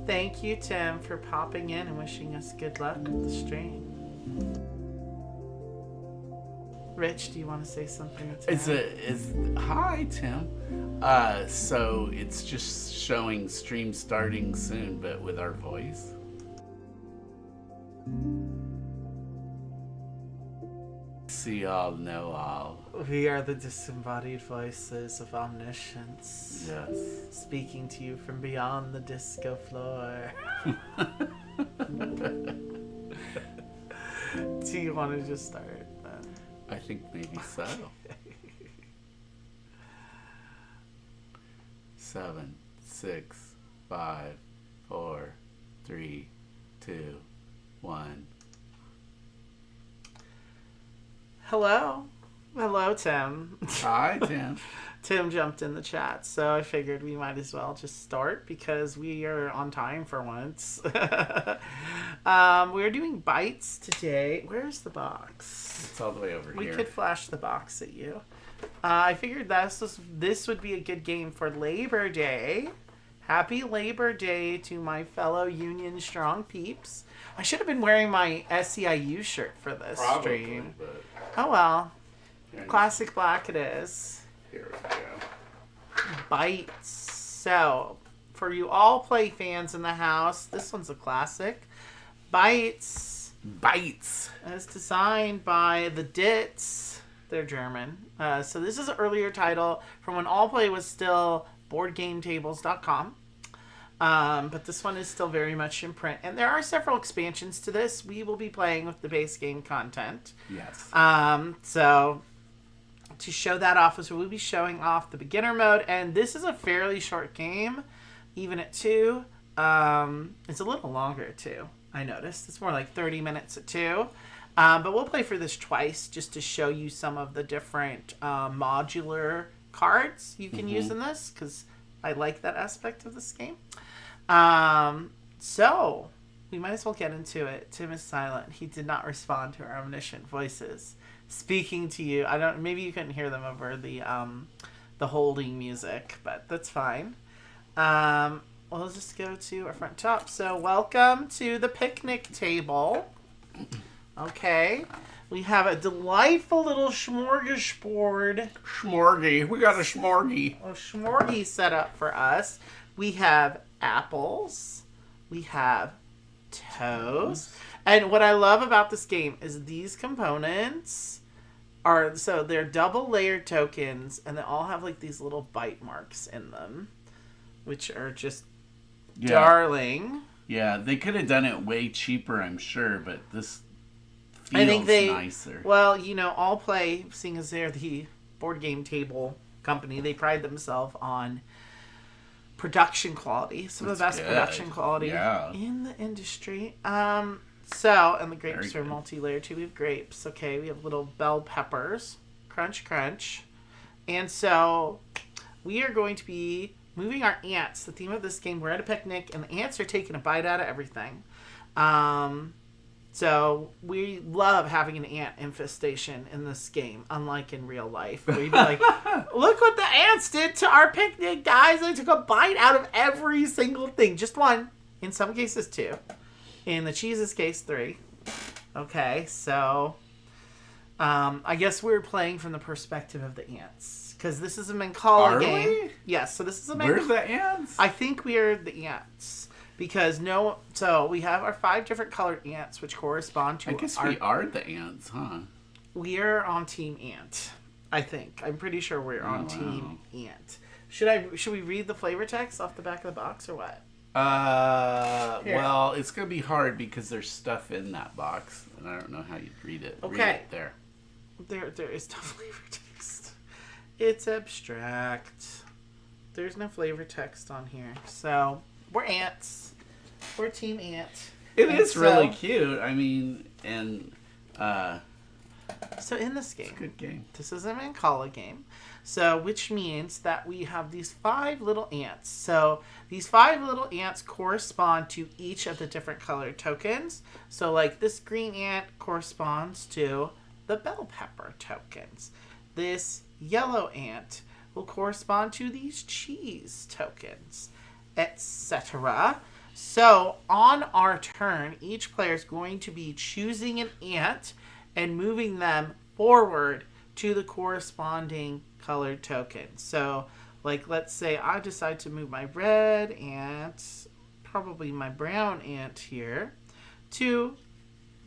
Thank you, Tim, for popping in and wishing us good luck with the stream. Rich, do you want to say something to Tim? Hi, Tim. So it's just showing stream starting soon, but with our voice. See all, know all. We are the disembodied voices of omniscience. Yes. Speaking to you from beyond the disco floor. Do you want to just start then? I think maybe so. 7, 6, 5, 4, 3, 2, 1. Hello. Hello, Tim. Hi, Tim. Tim jumped in the chat, so I figured we might as well just start because we are on time for once. We're doing bites today. Where's the box? It's all the way over We here. could flash the box at you. I figured this would be a good game for Labor Day. Happy Labor Day to my fellow Union Strong peeps. I should have been wearing my SEIU shirt for this stream. But Oh well. here, Classic black it is. Here we go. Bites. So, for you all play fans in the house, this one's a classic. Bites Bites. is designed by the Ditz. They're German. So this is an earlier title from when All Play was still BoardGameTables.com. But this one is still very much in print. And there are several expansions to this. We will be playing with the base game content. Yes. So to show that off, so we'll be showing off the beginner mode. And this is a fairly short game, even at 2. It's a little longer at 2, I noticed. It's more like 30 minutes at 2. But we'll play for this twice just to show you some of the different modular cards you can use in this, because I like that aspect of this game. So we might as well get into it. Tim is silent. He did not respond to our omniscient voices speaking to you. Maybe you couldn't hear them over the holding music, but that's fine. We'll just go to our front top. So welcome to the picnic table. Okay. We have a delightful little smorgasbord. Smorgy. We got a smorgy. A smorgy set up for us. We have apples. We have toast. And what I love about this game is these components they're double layered tokens, and they all have like these little bite marks in them, which are just darling. Yeah, they could have done it way cheaper, I'm sure, but this I think nicer. Well, All Play, seeing as they're the board game table company, they pride themselves on production quality. Some of the best production quality in the industry. And the grapes are multi-layered too. We have grapes. Okay, we have little bell peppers. Crunch, crunch. And so we are going to be moving our ants. The theme of this game, we're at a picnic, and the ants are taking a bite out of everything. So we love having an ant infestation in this game, unlike in real life. Where you'd be like, look what the ants did to our picnic, guys. They took a bite out of every single thing. Just one. In some cases, 2. In the cheese's case, 3. Okay, so I guess we're playing from the perspective of the ants. Because this is a Mancala game. We? Yes, so this is a Where's the ants? I think we are the ants. So we have our 5 different colored ants, which correspond to I guess we are the ants, huh? We are on Team Ant, I think. I'm pretty sure we're on Team Ant. Should we read the flavor text off the back of the box or what? Well, it's gonna be hard because there's stuff in that box, and I don't know how you'd read it. Okay. Read it there. There is no flavor text. It's abstract. There's no flavor text on here. So we're ants. We're Team Ant. It is really cute. I mean, and so in this game, it's a good game. This is a Mancala game. So, which means that we have these 5 little ants. So, these 5 little ants correspond to each of the different colored tokens. So, like this green ant corresponds to the bell pepper tokens. This yellow ant will correspond to these cheese tokens, etc. So, on our turn, each player is going to be choosing an ant and moving them forward to the corresponding colored token. So, like, let's say I decide to move my red ant, probably my brown ant here, to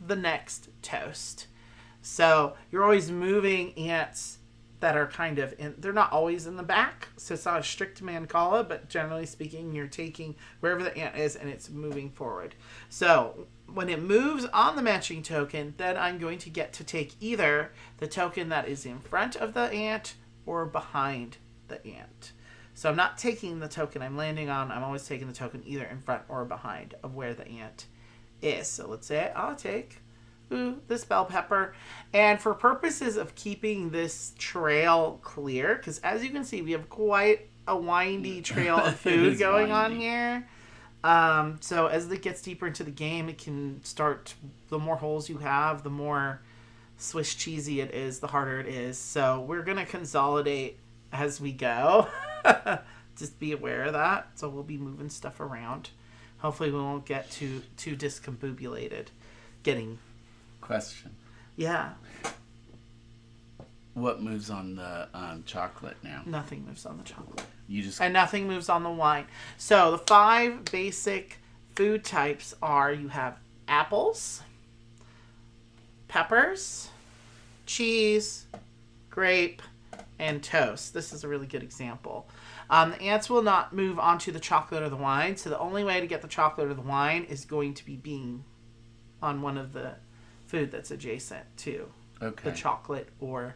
the next toast. So, you're always moving ants that are kind of they're not always in the back, so it's not a strict Mancala, but generally speaking, you're taking wherever the ant is and it's moving forward. So when it moves on the matching token, then I'm going to get to take either the token that is in front of the ant or behind the ant. So I'm not taking the token I'm landing on, I'm always taking the token either in front or behind of where the ant is. So let's say I'll take this bell pepper. And for purposes of keeping this trail clear, because as you can see, we have quite a windy trail of food going on here. So as it gets deeper into the game, it can start, the more holes you have, the more Swiss cheesy it is, the harder it is. So we're going to consolidate as we go. Just be aware of that. So we'll be moving stuff around. Hopefully we won't get too discombobulated. Question. Yeah. What moves on the chocolate now? Nothing moves on the chocolate. And nothing moves on the wine. So the 5 basic food types are, you have apples, peppers, cheese, grape, and toast. This is a really good example. The ants will not move onto the chocolate or the wine, so the only way to get the chocolate or the wine is going to be being on one of the food that's adjacent to the chocolate or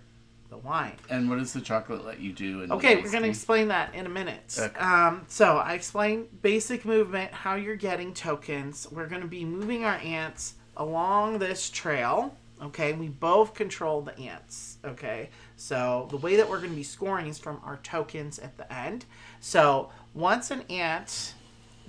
the wine. And what does the chocolate let you do? Okay, we're going to explain that in a minute. Okay. So I explained basic movement, how you're getting tokens. We're going to be moving our ants along this trail. Okay, we both control the ants. Okay, so the way that we're going to be scoring is from our tokens at the end. So once an ant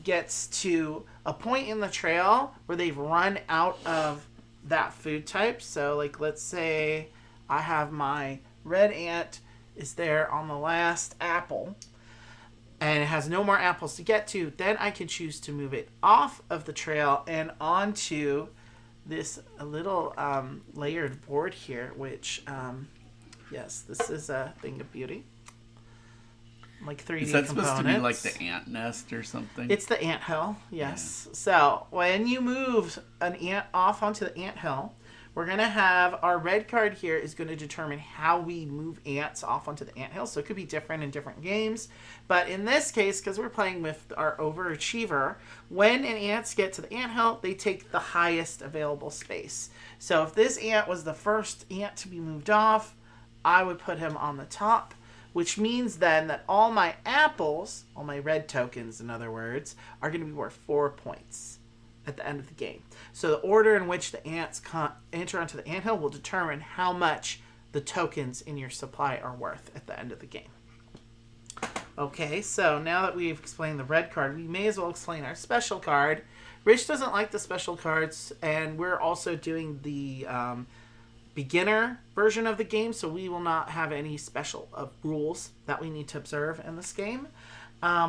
gets to a point in the trail where they've run out of that food type, so like let's say I have my red ant is there on the last apple and it has no more apples to get to, then I can choose to move it off of the trail and onto this little layered board here, which yes, this is a thing of beauty. Like 3D Is that components. supposed to be like the ant nest or something? It's the ant hill, yes. Yeah. So when you move an ant off onto the ant hill, we're going to have our red card here is going to determine how we move ants off onto the ant hill. So it could be different in different games. But in this case, because we're playing with our overachiever, when an ants get to the ant hill, they take the highest available space. So if this ant was the first ant to be moved off, I would put him on the top, which means then that all my apples, all my red tokens, in other words, are going to be worth 4 points at the end of the game. So the order in which the ants enter onto the anthill will determine how much the tokens in your supply are worth at the end of the game. Okay, so now that we've explained the red card, we may as well explain our special card. Rich doesn't like the special cards, and we're also doing the beginner version of the game, so we will not have any special rules that we need to observe in this game.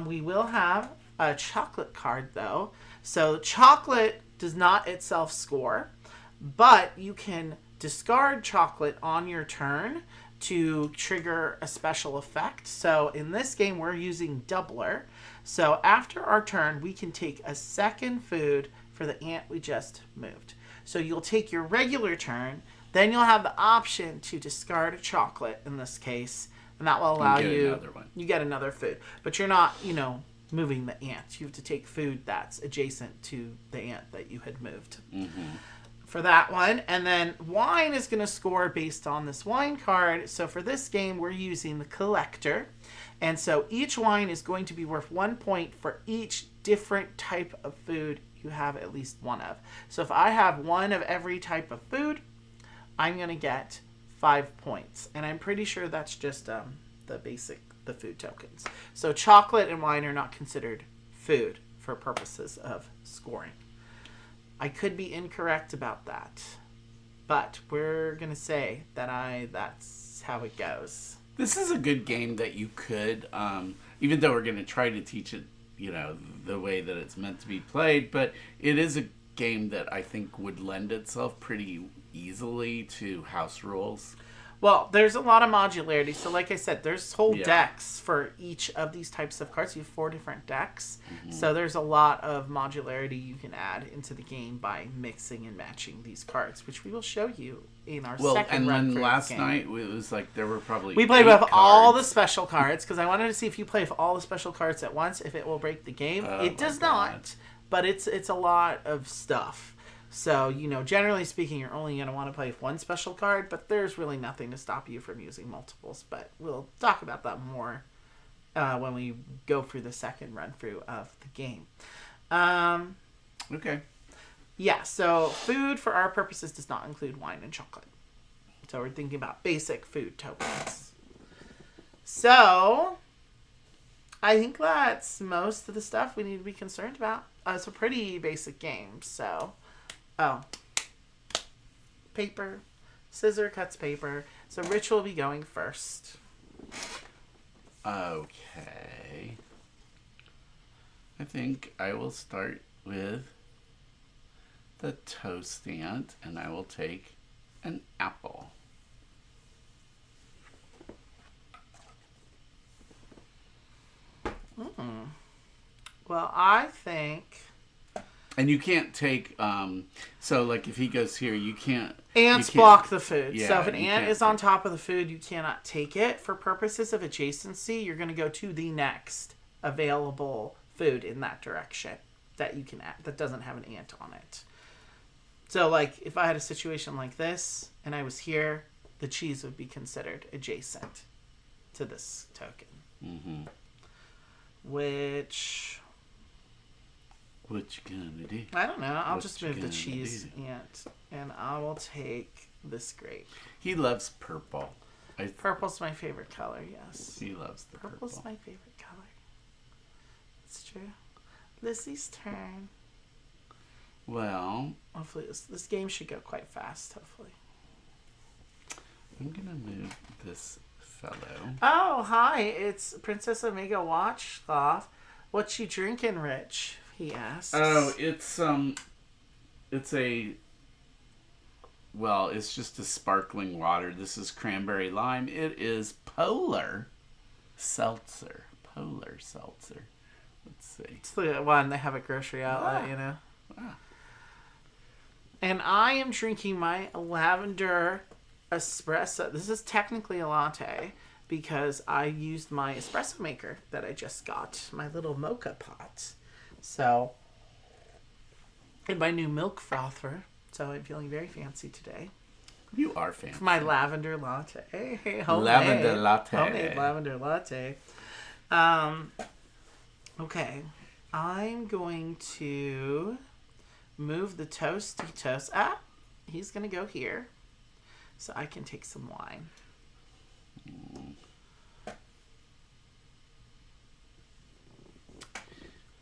We will have a chocolate card, though. So chocolate does not itself score, but you can discard chocolate on your turn to trigger a special effect. So in this game, we're using Doubler. So after our turn, we can take a second food for the ant we just moved. So you'll take your regular turn, then you'll have the option to discard a chocolate in this case, and that will allow you get another food. But you're not, moving the ant. You have to take food that's adjacent to the ant that you had moved. Mm-hmm. For that one. And then wine is going to score based on this wine card. So for this game, we're using the collector. And so each wine is going to be worth 1 point for each different type of food you have at least one of. So if I have one of every type of food, I'm going to get 5 points. And I'm pretty sure that's just the food tokens. So chocolate and wine are not considered food for purposes of scoring. I could be incorrect about that, but we're going to say that that's how it goes. This is a good game that you could, even though we're going to try to teach it, the way that it's meant to be played, but it is a game that I think would lend itself pretty easily to house rules. Well, there's a lot of modularity. So like I said, there's whole decks for each of these types of cards. You have 4 different decks. Mm-hmm. So there's a lot of modularity you can add into the game by mixing and matching these cards, which we will show you in our second run. And then last night, it was like there were probably we played with all the special cards, because I wanted to see if you play with all the special cards at once, if it will break the game. It does not, but it's a lot of stuff. So, generally speaking, you're only going to want to play with one special card, but there's really nothing to stop you from using multiples. But we'll talk about that more when we go through the second run-through of the game. Okay. Yeah, so food for our purposes does not include wine and chocolate. So we're thinking about basic food tokens. So I think that's most of the stuff we need to be concerned about. It's a pretty basic game. So, paper, scissor cuts paper. So Rich will be going first. Okay. I think I will start with the toast ant, and I will take an apple. Well, I think And you can't take, so like if he goes here, you can't. ants you can't- block the food. Yeah, So if an you ant can't is on take- top of the food, you cannot take it. For purposes of adjacency, you're going to go to the next available food in that direction that you can that doesn't have an ant on it. So like if I had a situation like this and I was here, the cheese would be considered adjacent to this token. Mm-hmm. Which What you gonna do? I don't know. I'll What just you move the gonna cheese do? ant, and I will take this grape. He loves purple. Purple's my favorite color. Yes, He loves the purple's purple. my favorite color. It's true. Lizzie's turn. Well, Hopefully, this game should go quite fast. Hopefully. I'm gonna move this fellow. Oh, hi! It's Princess Omega Watchcloth. What you drinking, Rich? He asks. Oh, it's well, it's just a sparkling water. This is cranberry lime. It is Polar Seltzer. Polar Seltzer. Let's see. It's the one they have at grocery outlet, Ah. you know. Ah. And I am drinking my lavender espresso. This is technically a latte because I used my espresso maker that I just got, my little mocha pot. So, and my new milk frother. So I'm feeling very fancy today. You are fancy. My lavender latte. Homemade. Lavender latte. Homemade lavender latte. Okay. I'm going to move the toasty toast. He's going to go here. So I can take some wine.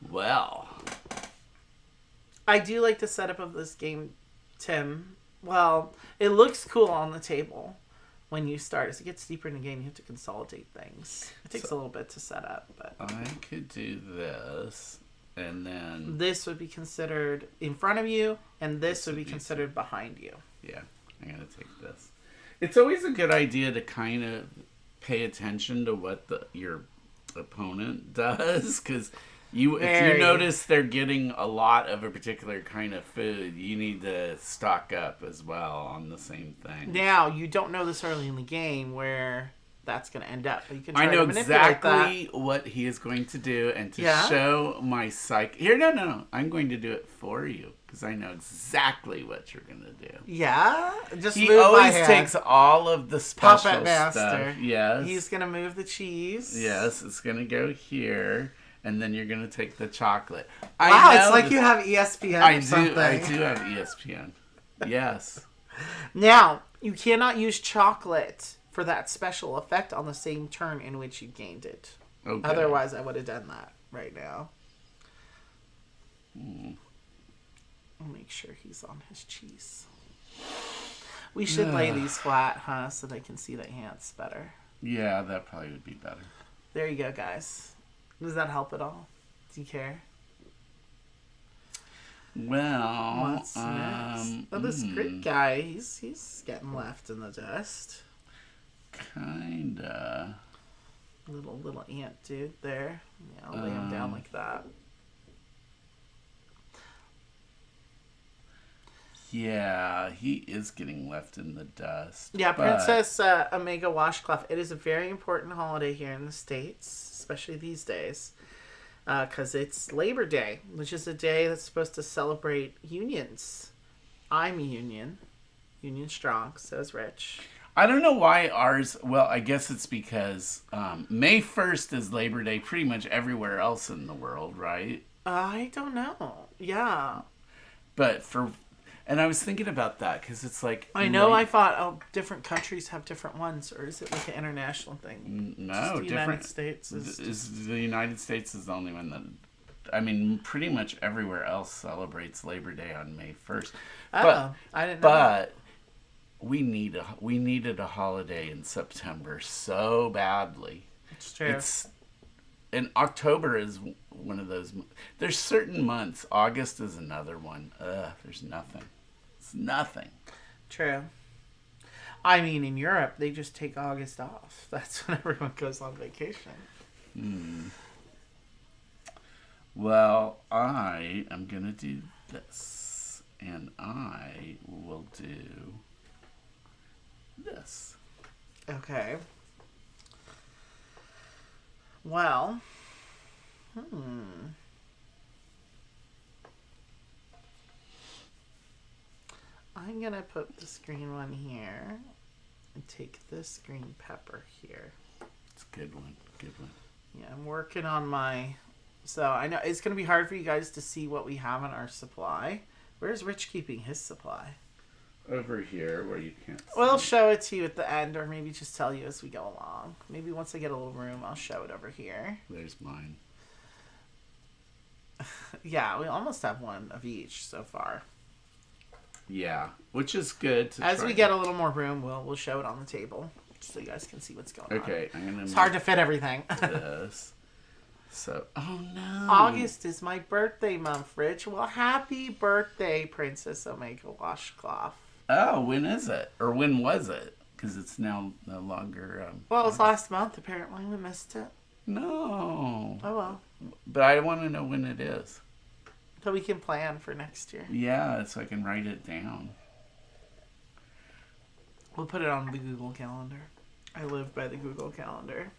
Well, I do like the setup of this game, Tim. Well, it looks cool on the table when you start. As it gets deeper in the game, you have to consolidate things. It takes a little bit to set up, but I could do this, and then this would be considered in front of you, and this would be be considered behind you. yeah, I'm gonna take this. It's always a good idea to kind of pay attention to what your opponent does, because if you Very. notice they're getting a lot of a particular kind of food, you need to stock up as well on the same thing. Now, you don't know this early in the game where that's going to end up, but you can try I know to manipulate that. exactly what he is going to do, and to Yeah? show my psych. Here, no. I'm going to do it for you because I know exactly what you're going to do. Yeah? Just He move my always hand. takes all of the special Puppet master. stuff. Yes. He's going to move the cheese. Yes, it's going to go here, and then you're going to take the chocolate. Wow, I know it's like this- you have ESPN I or do. something. I do have ESPN. Yes. Now, you cannot use chocolate for that special effect on the same turn in which you gained it. Okay. Otherwise, I would have done that right now. I'll make sure he's on his cheese. We should lay these flat, huh, so they can see the ants better. Yeah, that probably would be better. There you go, guys. Does that help at all? Do you care? Well, What's next? Oh, this Greek guy, he's getting left in the dust. Kinda. Little ant dude there. Yeah, I'll lay him down like that. Yeah, he is getting left in the dust. Yeah, but- Princess Omega Washcloth. It is a very important holiday here in the States, especially these days, because it's Labor Day, which is a day that's supposed to celebrate unions. I'm a union. Union strong, so is Rich. I don't know why ours. Well, I guess it's because May 1st is Labor Day pretty much everywhere else in the world, right? I don't know. Yeah. But and I was thinking about that because it's like I know. I thought, oh, different countries have different ones, or is it like an international thing? No, Just the different. United States is the United States is the only one that. I mean, pretty much everywhere else celebrates Labor Day on May 1st. Oh, I didn't know. But we needed a holiday in September so badly. It's true. And October is one of those. There's certain months. August is another one. There's nothing. It's nothing. True. I mean, in Europe, they just take August off. That's when everyone goes on vacation. Well, I am going to do this. And I will do this. Okay. Well. I'm going to put this green one here and take this green pepper here. It's a good one. Good one. Yeah, I'm working on my... So I know it's going to be hard for you guys to see what we have in our supply. Where's Rich keeping his supply? Over here where you can't see. We'll show it to you at the end, or maybe just tell you as we go along. Maybe once I get a little room, I'll show it over here. There's mine. Yeah, we almost have one of each so far. Yeah, which is good. As we get a little more room, we'll show it on the table so you guys can see what's going on. Okay, I'm gonna. It's hard to fit everything. This. So, oh no. August is my birthday month, Rich. Well, happy birthday, Princess Omega Washcloth. Oh, when is it? Or when was it? Because it's now no longer. Well, it was last month, apparently. We missed it. No. Oh, well. But I want to know when it is. So we can plan for next year. Yeah, so I can write it down. We'll put it on the Google Calendar. I live by the Google Calendar.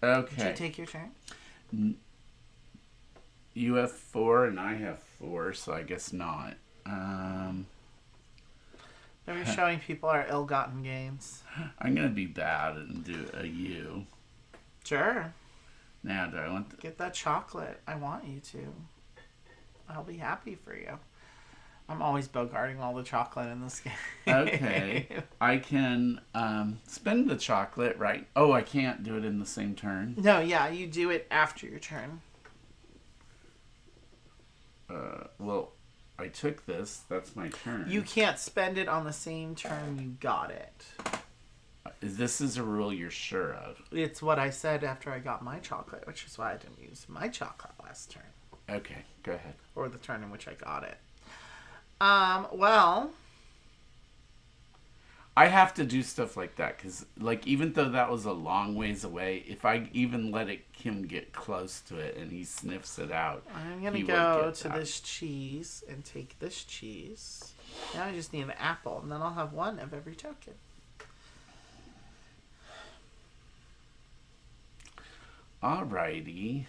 Okay. Did you take your turn? You have 4 and I have 4, so I guess not. We're showing people our ill-gotten gains. I'm going to be bad and do a U. Sure. Now, do I want to... Get that chocolate. I want you to. I'll be happy for you. I'm always bogarting all the chocolate in this game. Okay. I can spend the chocolate, right? Oh, I can't do it in the same turn. No, yeah, you do it after your turn. Well, I took this. That's my turn. You can't spend it on the same turn you got it. This is a rule you're sure of. It's what I said after I got my chocolate, which is why I didn't use my chocolate last turn. Okay, go ahead. Or the turn in which I got it. Well... I have to do stuff like that because, like, even though that was a long ways away, if I even let him get close to it and he sniffs it out, I'm going to go to this cheese and take this cheese. Now I just need an apple, and then I'll have one of every token. Alrighty.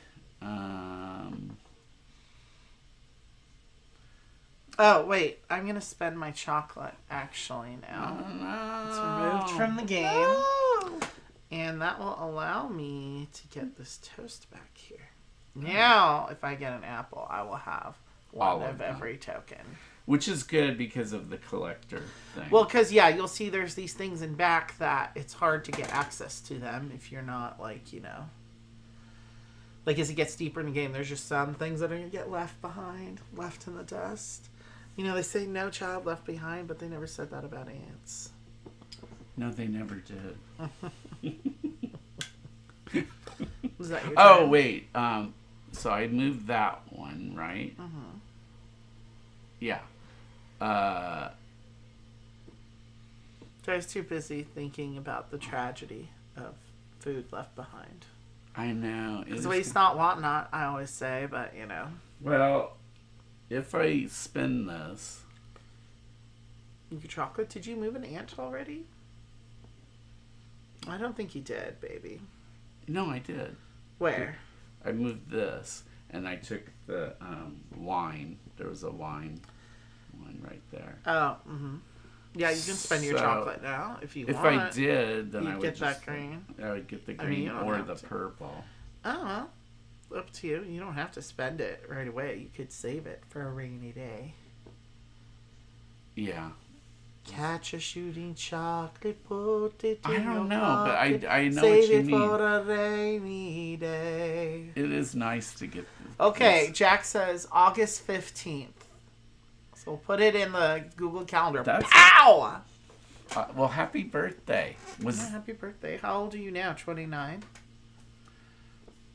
Oh, wait. I'm going to spend my chocolate, actually, now. No. It's removed from the game. No. And that will allow me to get this toast back here. Now, if I get an apple, I will have one of every token. Which is good because of the collector thing. Well, because, yeah, you'll see there's these things in back that it's hard to get access to them if you're not, like, you know... Like, as it gets deeper in the game, there's just some things that are going to get left behind, left in the dust. You know, they say no child left behind, but they never said that about ants. No, they never did. Was that your turn? Oh, wait. So I moved that one, right? Mm-hmm. Yeah. I was too busy thinking about the tragedy of food left behind. I know. Because waste not, want not, I always say, but, you know. Well, if I spin this... Your chocolate? Did you move an ant already? I don't think you did, baby. No, I did. Where? I moved this, and I took the wine. There was a wine right there. Oh, mm-hmm. Yeah, you can spend your chocolate now if you want. If I did, then I would get just... that green. I would get the green or the to. purple. Oh, well. up to you. You don't have to spend it right away. You could save it for a rainy day. Yeah. Catch a shooting chocolate, put it in I your don't know, pocket, but I know save what you it mean. for a rainy day. It is nice to get. Okay, this. Jack says August 15th. So we'll put it in the Google Calendar. That's- Pow! Well, happy birthday. Yeah, happy birthday. How old are you now? 29?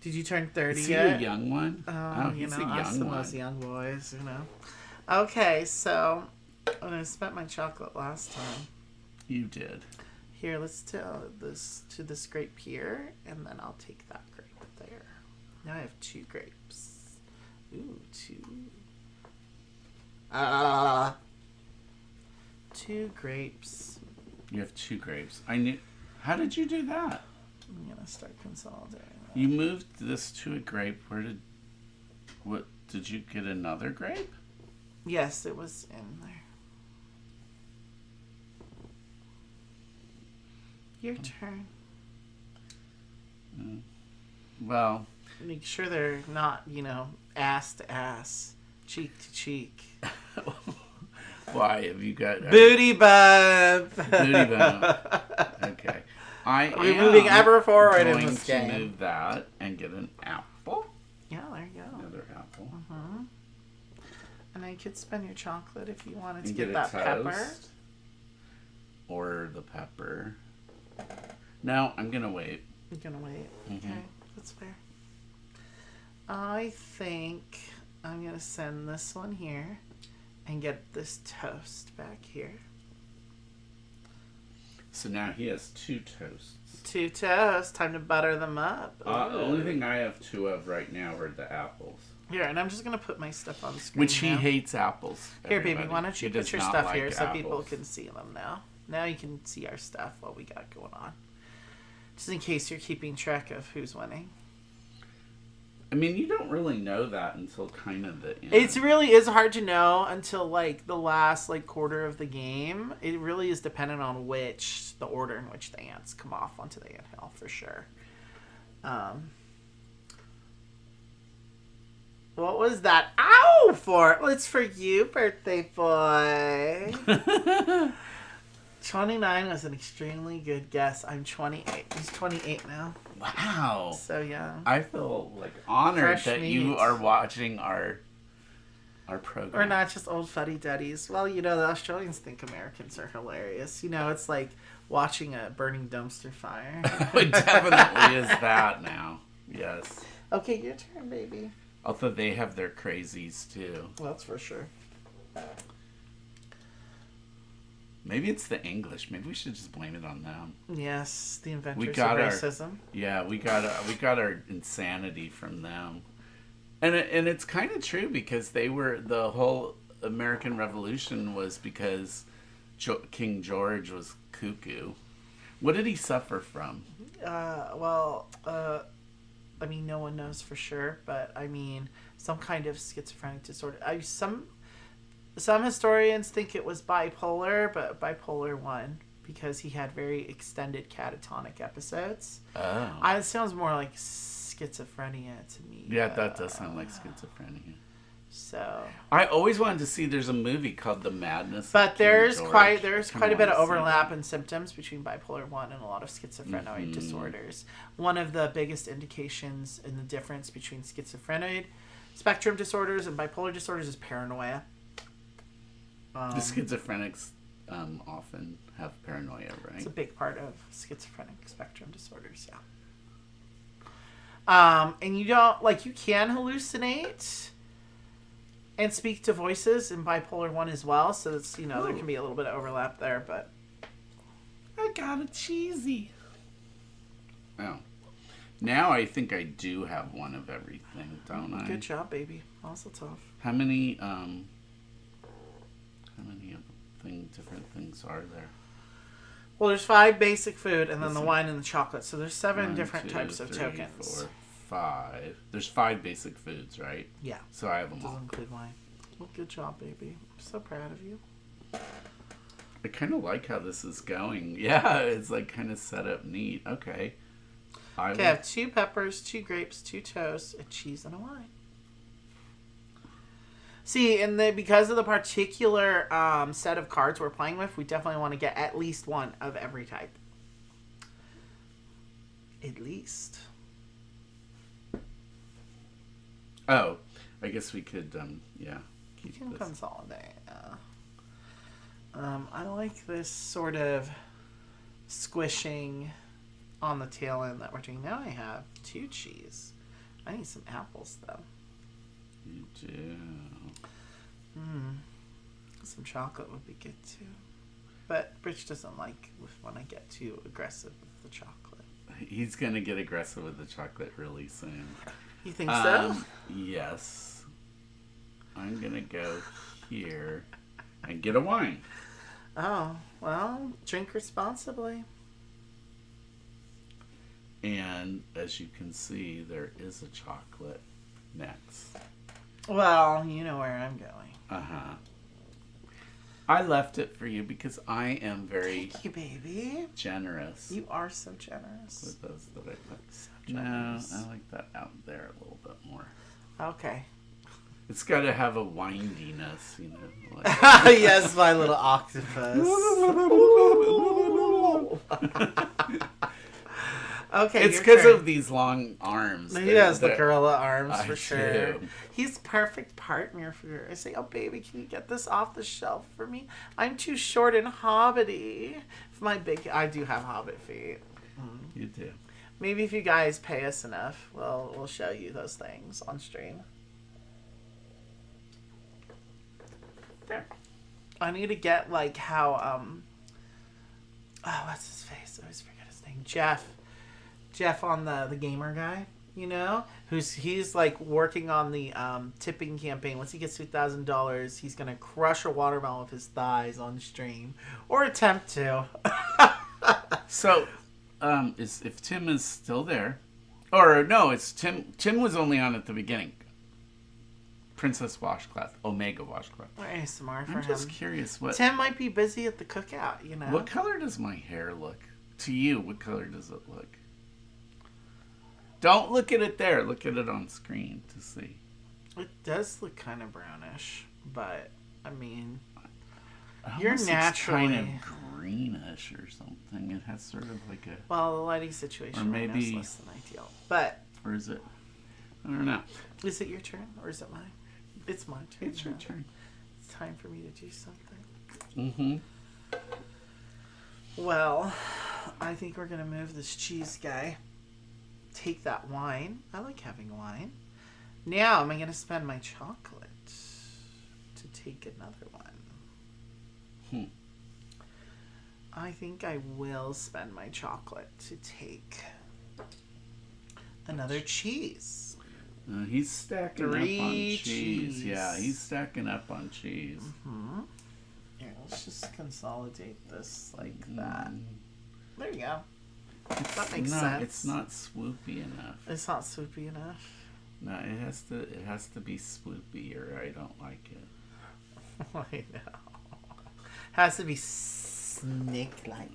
Did you turn 30 Is he yet? a young one? Oh, he's a us young and one. those young boys, you know. Okay, so when I spent my chocolate last time. You did. Here, let's tell this to this grape here, and then I'll take that grape there. Now I have 2 grapes. Ooh, 2. 2 grapes. You have 2 grapes. I knew. How did you do that? I'm gonna start consolidating. You moved this to a grape. What did you get another grape? Yes, it was in there. Your turn. Well, Make sure they're not, ass to ass, cheek to cheek. why have you got Booty bump. booty bump? Okay, We're moving ever forward in going this to game. move that and get an apple. Yeah, there you go. Another apple. And I could spend your chocolate if you wanted to And get get that a pepper. toast. Or the pepper. No, I'm gonna wait. You're gonna wait. Mhm. Okay, that's fair. I think I'm gonna send this one here and get this toast back here. So now he has 2 toasts. 2 toasts. Time to butter them up. The only thing I have 2 of right now are the apples. Here, and I'm just gonna put my stuff on the screen. Which he now. hates apples. Here, baby, everybody. why don't you He put does your not stuff like here so people apples. can see them now. Now you can see our stuff, what we got going on. Just in case you're keeping track of who's winning. I mean, you don't really know that until kind of the end. It really is hard to know until like the last quarter of the game. It really is dependent on the order in which the ants come off onto the anthill for sure. What was that? Ow! For? Well, it's for you, birthday boy. 29 was an extremely good guess. I'm 28. He's 28 now. Wow. So young. I feel honored Fresh that you meat. are watching our program. We're not just old fuddy-duddies. Well, the Australians think Americans are hilarious. It's like watching a burning dumpster fire. It definitely is that now. Yes. Okay, your turn, baby. Although they have their crazies too. Well, that's for sure. Maybe it's the English. Maybe we should just blame it on them. Yes, the inventors of got our- racism. Yeah, we got our insanity from them, and it's kind of true because the whole American Revolution was because King George was cuckoo. What did he suffer from? I mean, no one knows for sure, but I mean, some kind of schizophrenic disorder. Some historians think it was bipolar, but bipolar 1 because he had very extended catatonic episodes. Oh. It sounds more like schizophrenia to me. Yeah, that does sound like schizophrenia. So, I always wanted to see. There's a movie called The Madness. but of King there's George. quite a bit of wanna see overlap that. in symptoms between bipolar 1 and a lot of schizophrenoid Mhm. disorders. One of the biggest indications in the difference between schizophrenoid spectrum disorders and bipolar disorders is paranoia. The schizophrenics often have paranoia, right? It's a big part of schizophrenic spectrum disorders, yeah. And you can hallucinate and speak to voices in bipolar 1 as well, so it's, there can be a little bit of overlap there, but I got a cheesy. Oh. Now I think I do have one of everything, don't I? good job, baby. Also tough. How many different things are there? Well, there's 5 basic food, and then the Listen. wine and the chocolate, so there's 7 1, different 2, types of 3, tokens. 4, 5. There's 5 basic foods, right? Yeah, So I have them doesn't all. include wine. Well, good job, baby. I'm so proud of you. I kind of like how this is going. Yeah, it's kind of set up neat. Okay. Okay, I have 2 peppers, 2 grapes, 2 toast, a cheese, and a wine. See, because of the particular set of cards we're playing with, we definitely want to get at least one of every type. At least. Oh, I guess we could, yeah. You can consolidate. I like this sort of squishing on the tail end that we're doing. Now I have 2 cheese. I need some apples, though. You do. Some chocolate would be good, too. But Rich doesn't like when I get too aggressive with the chocolate. He's going to get aggressive with the chocolate really soon. You think so? Yes. I'm going to go here and get a wine. Oh, well, drink responsibly. And as you can see, there is a chocolate next. Well, you know where I'm going. Uh-huh. I left it for you because I am very Thank you, baby. generous. You are so generous. With those that I put. So No, generous. I like that out there a little bit more. Okay. It's got to have a windiness, you know. Like Yes, my little octopus. Okay, it's your because turn. of these long arms. He has the They're- gorilla arms I for sure. do. He's perfect partner for you. I say, oh baby, can you get this off the shelf for me? I'm too short and hobbity. I do have hobbit feet. You do. Maybe if you guys pay us enough, we'll show you those things on stream. There. I need to get like how oh, what's his face? I always forget his name. Jeff on the gamer guy, you know, he's like working on the tipping campaign. Once he gets $2,000, he's gonna crush a watermelon with his thighs on stream, or attempt to. So, if Tim is still there, or no, it's Tim. Tim was only on at the beginning. Princess Washcloth, Omega Washcloth. Or ASMR for I'm him. just curious what Tim might be busy at the cookout, you know. what color does my hair look to you? What color does it look? Don't look at it there. Look at it on screen to see. It does look kind of brownish, but I mean, It You're almost looks naturally- kind of greenish or something. It has sort of like a, well, the lighting situation Or right now is maybe- less than ideal. But or is it? I don't know. is it your turn or is it mine? It's my turn. It's your now. turn. It's time for me to do something. Mm-hmm. Well, I think we're gonna move this cheese guy. Take that wine. I like having wine. Now, am I gonna spend my chocolate to take another one? I think I will spend my chocolate to take another cheese. He's stacking up on 3 cheese. Yeah, cheese. he's stacking up on cheese. Here, let's just consolidate this like that. There you go. That makes No, sense. it's not swoopy enough. It's not swoopy enough. No, it has to be swoopy or I don't like it. I know. Has to be snake-like.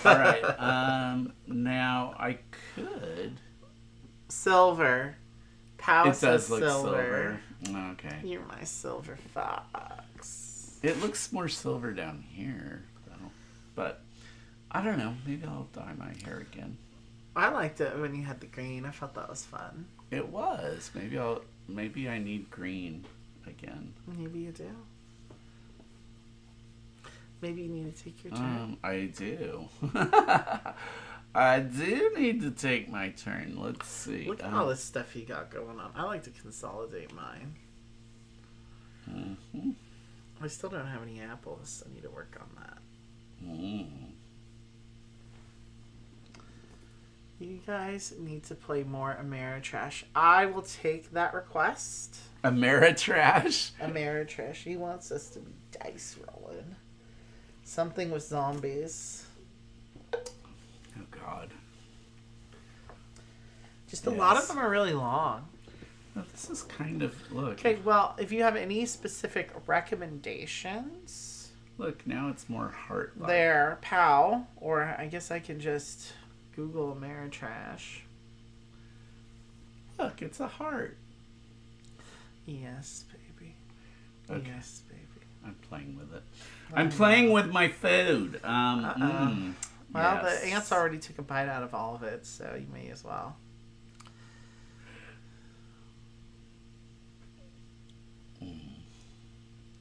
All right. Now I could. Silver. House It does of look silver. silver. Okay. You're my silver fox. It looks more silver down here, though. But I don't know. Maybe I'll dye my hair again. I liked it when you had the green. I thought that was fun. It was. Maybe I need green again. Maybe you do. Maybe you need to take your turn. I do. I do need to take my turn. Let's see. Look at all this stuff you got going on. I like to consolidate mine. Mm-hmm. I still don't have any apples. I need to work on that. You guys need to play more Ameritrash. I will take that request. Ameritrash? Ameritrash. He wants us to be dice rolling. Something with zombies. Oh, God. Just a lot of them are really long. Well, this is kind of... Look. Okay, well, if you have any specific recommendations... Look, now it's more heart. There, POW, or I guess I can just Google Ameritrash. Look, it's a heart. Yes, baby. Okay. Yes, baby. I'm playing with it. I'm playing with my food. Well, yes. the ants already took a bite out of all of it, so you may as well.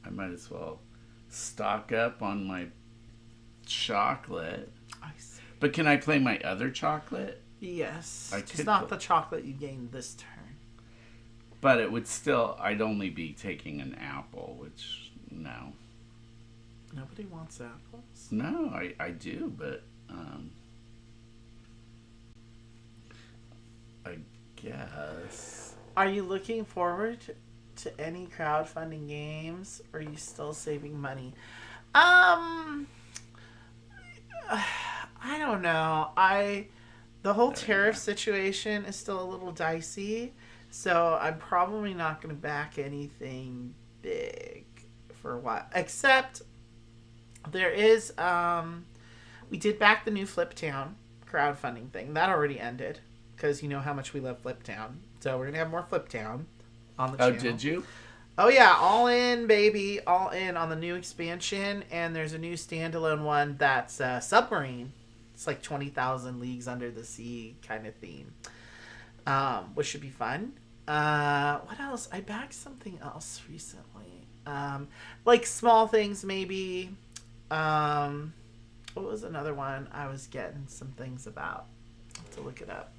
I might as well stock up on my chocolate. I see. But can I play my other chocolate? Yes. I Just could not put- the chocolate you gained this turn. But it would still, I'd only be taking an apple, which, no. Nobody wants apples. No, I do, but I guess. Are you looking forward to any crowdfunding games, or are you still saving money? I don't know. The whole tariff situation is still a little dicey, so I'm probably not going to back anything big for a while. Except there is, we did back the new Fliptown crowdfunding thing. That already ended, because you know how much we love Fliptown. So we're going to have more Fliptown on the channel. Oh, did you? Oh yeah, all in, baby, all in on the new expansion, and there's a new standalone one that's submarine. It's like 20,000 Leagues Under the Sea kind of theme, which should be fun. What else? I backed something else recently, like small things maybe. What was another one I was getting some things about? I'll have to look it up.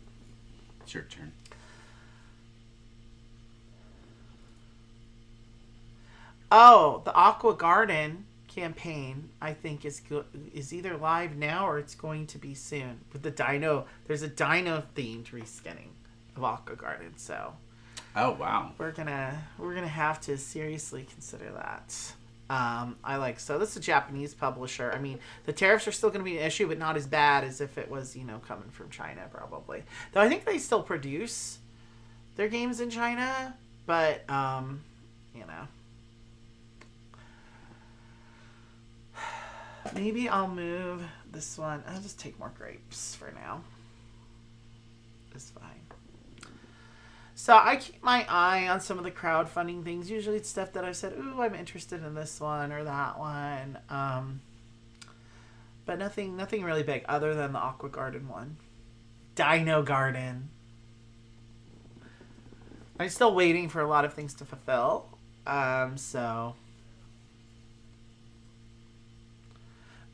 It's your turn. Oh, the Aqua Garden campaign, I think is either live now or it's going to be soon. With the dino, there's a dino themed reskinning of Aqua Garden, so Oh, wow. we're gonna have to seriously consider that. So this is a Japanese publisher. I mean, the tariffs are still going to be an issue, but not as bad as if it was, coming from China, probably. Though I think they still produce their games in China, but maybe I'll move this one. I'll just take more grapes for now. It's fine. So I keep my eye on some of the crowdfunding things. Usually it's stuff that I've said, ooh, I'm interested in this one or that one. But nothing really big other than the Aqua Garden one. Dino Garden. I'm still waiting for a lot of things to fulfill.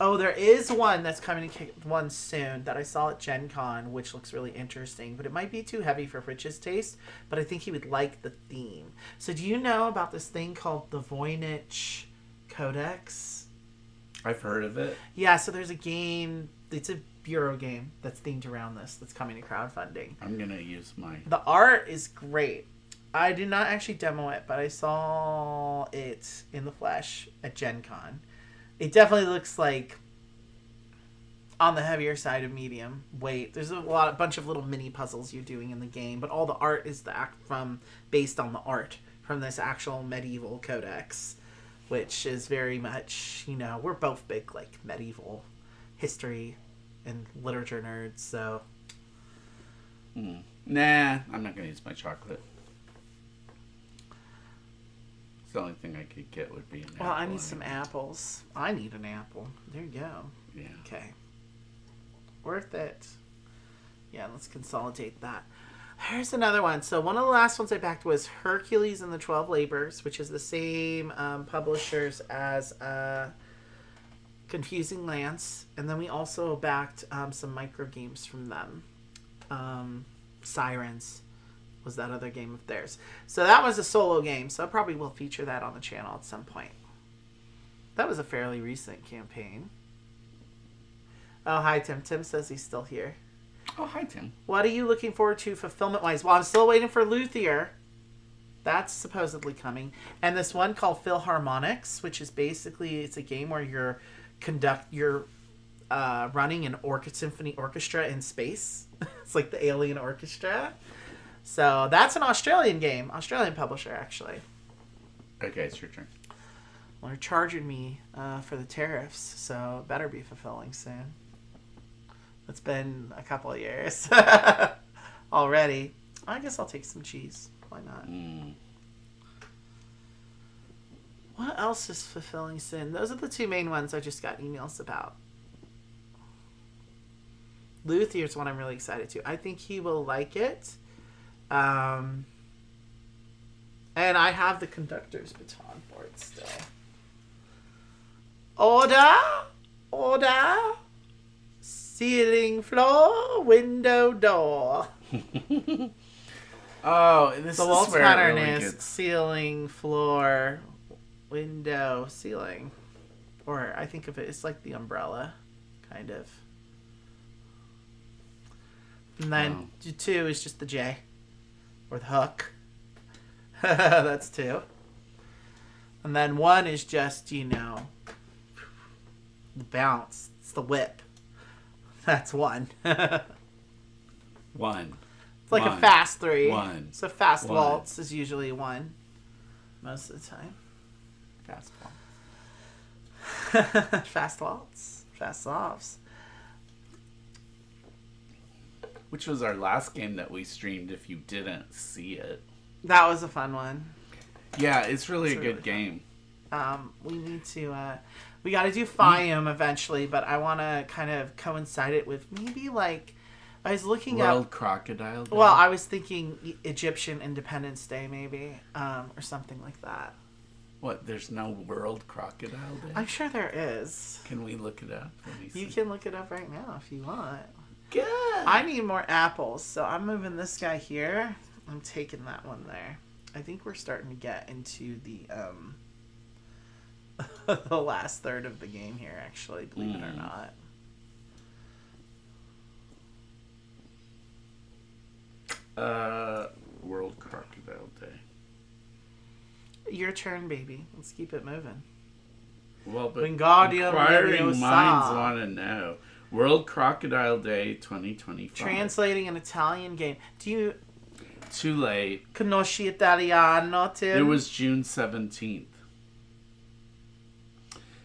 Oh, there is one that's coming to one soon that I saw at Gen Con, which looks really interesting, but it might be too heavy for Rich's taste, but I think he would like the theme. So do you know about this thing called the Voynich Codex? I've heard of it. Yeah, so there's a game, it's a Bureau game that's themed around this, that's coming to crowdfunding. I'm going to use my... The art is great. I did not actually demo it, but I saw it in the flesh at Gen Con. It definitely looks like on the heavier side of medium weight. There's a bunch of little mini puzzles you're doing in the game, but all the art is based on the art from this actual medieval codex, which is very much, we're both big like medieval history and literature nerds, so Nah, I'm not going to use my chocolate. The only thing I could get would be an apple. Well, I need some apples. I need an apple. There you go. Yeah. Okay. Worth it. Yeah, let's consolidate that. Here's another one. So one of the last ones I backed was Hercules and the 12 Labors, which is the same publishers as Confusing Lands. And then we also backed some micro games from them. Sirens was that other game of theirs. So that was a solo game, so I probably will feature that on the channel at some point. That was a fairly recent campaign. Oh, hi, Tim. Tim says he's still here. Oh, hi, Tim. What are you looking forward to fulfillment-wise? Well, I'm still waiting for Luthier. That's supposedly coming. And this one called Philharmonics, which is basically, it's a game where you're running an symphony orchestra in space. It's like the Alien Orchestra. So that's an Australian game. Australian publisher, actually. Okay, it's your turn. Well, they're charging me for the tariffs, so it better be fulfilling soon. It's been a couple of years already. I guess I'll take some cheese. Why not? What else is fulfilling soon? Those are the two main ones I just got emails about. Luthier's one I'm really excited to. I think he will like it. And I have the conductor's baton for it still. Order, ceiling, floor, window, door. Oh, this The is waltz where pattern it really is gets... ceiling, floor, window, ceiling. Or I think of it, it's like the umbrella, kind of. And then 2 is just the J. Or the hook. That's 2. And then 1 is just, the bounce. It's the whip. That's 1. One. It's like a fast 3. 1. So fast 1. waltz is usually 1. Most of the time. Fast waltz. Fast waltz. Fast softs. Which was our last game that we streamed if you didn't see it. That was a fun one. Yeah, it's really It's a really good game. We need to, we got to do FIAM eventually, but I want to kind of coincide it with maybe like, I was looking World up. Crocodile Day. Well, I was thinking Egyptian Independence Day maybe, or something like that. What, there's no World Crocodile Day? I'm sure there is. Can we look it up? Let me see. You can look it up right now if you want. Good. I need more apples, so I'm moving this guy here. I'm taking that one there. I think we're starting to get into the the last third of the game here, actually, believe it or not. World Crocodile Day. Your turn, baby. Let's keep it moving. Well, but Wingardium inquiring Leviosa. minds want to know. World Crocodile Day 2025. Translating an Italian game. Do you Too late. conosci Italiano, Tim? It was June 17th.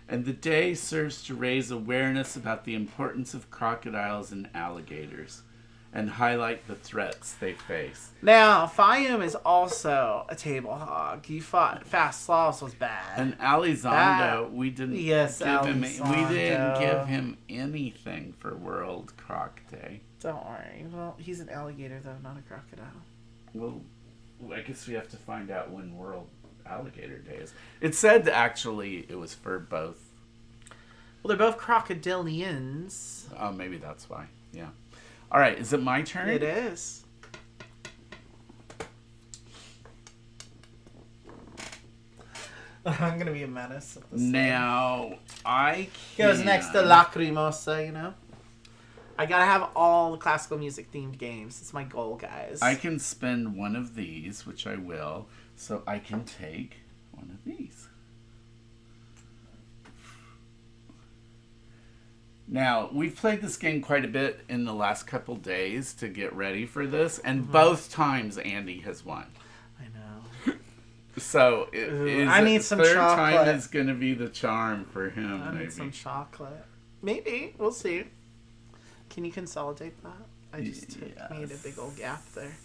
And the day serves to raise awareness about the importance of crocodiles and alligators and highlight the threats they face. Now, FIAM is also a table hog. You fought Fast Slavs was bad. And Alizondo, we didn't Yes, give him Alizondo. anything for World Croc Day. Don't worry. Well, he's an alligator, though, not a crocodile. Well, I guess we have to find out when World Alligator Day is. It said actually it was for both. Well, they're both crocodilians. Oh, maybe that's why. Yeah. All right, is it my turn? It is. I'm going to be a menace. At this Now, I goes next to Lacrimosa, I gotta have all the classical music themed games. It's my goal, guys. I can spend one of these, which I will, so I can take one of these. Now, we've played this game quite a bit in the last couple days to get ready for this, and both times Andy has won. I know. So, I need some third chocolate. time is going to be the charm for him, I maybe. need some chocolate. Maybe. We'll see. Can you consolidate that? I just made a big old gap there.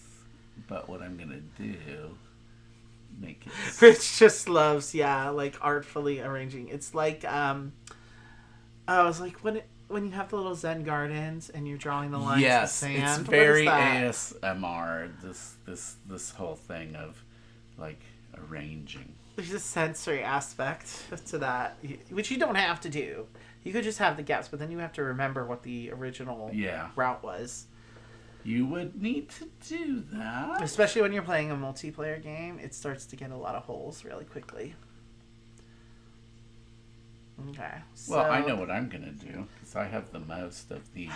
But what I'm going to do, make it... Rich just loves, artfully arranging. It's like, it's like when you have the little Zen gardens and you're drawing the lines in the sand. Yes, it's What very is that? ASMR, this whole thing of, arranging. There's a sensory aspect to that, which you don't have to do. You could just have the gaps, but then you have to remember what the original route was. You would need to do that. Especially when you're playing a multiplayer game, it starts to get a lot of holes really quickly. Okay. Well, I know what I'm going to do, because I have the most of these.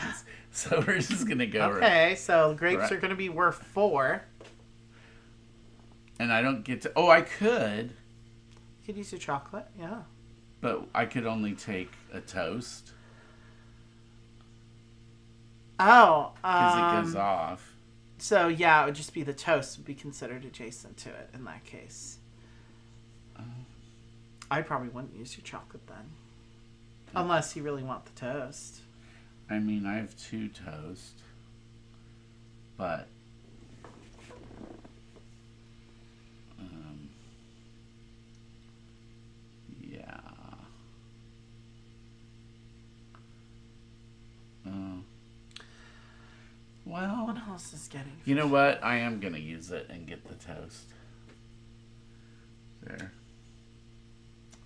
So we're just going to go... Okay, so the grapes are going to be worth 4. And I don't get to... Oh, I could. You could use your chocolate, yeah. But I could only take a toast. Oh, because it goes off. So, yeah, it would just be the toast would be considered adjacent to it in that case. I probably wouldn't use your chocolate then. Unless you really want the toast. I mean, I have 2 toast. But yeah. Well, What else is getting? you know what? I am gonna use it and get the toast. There.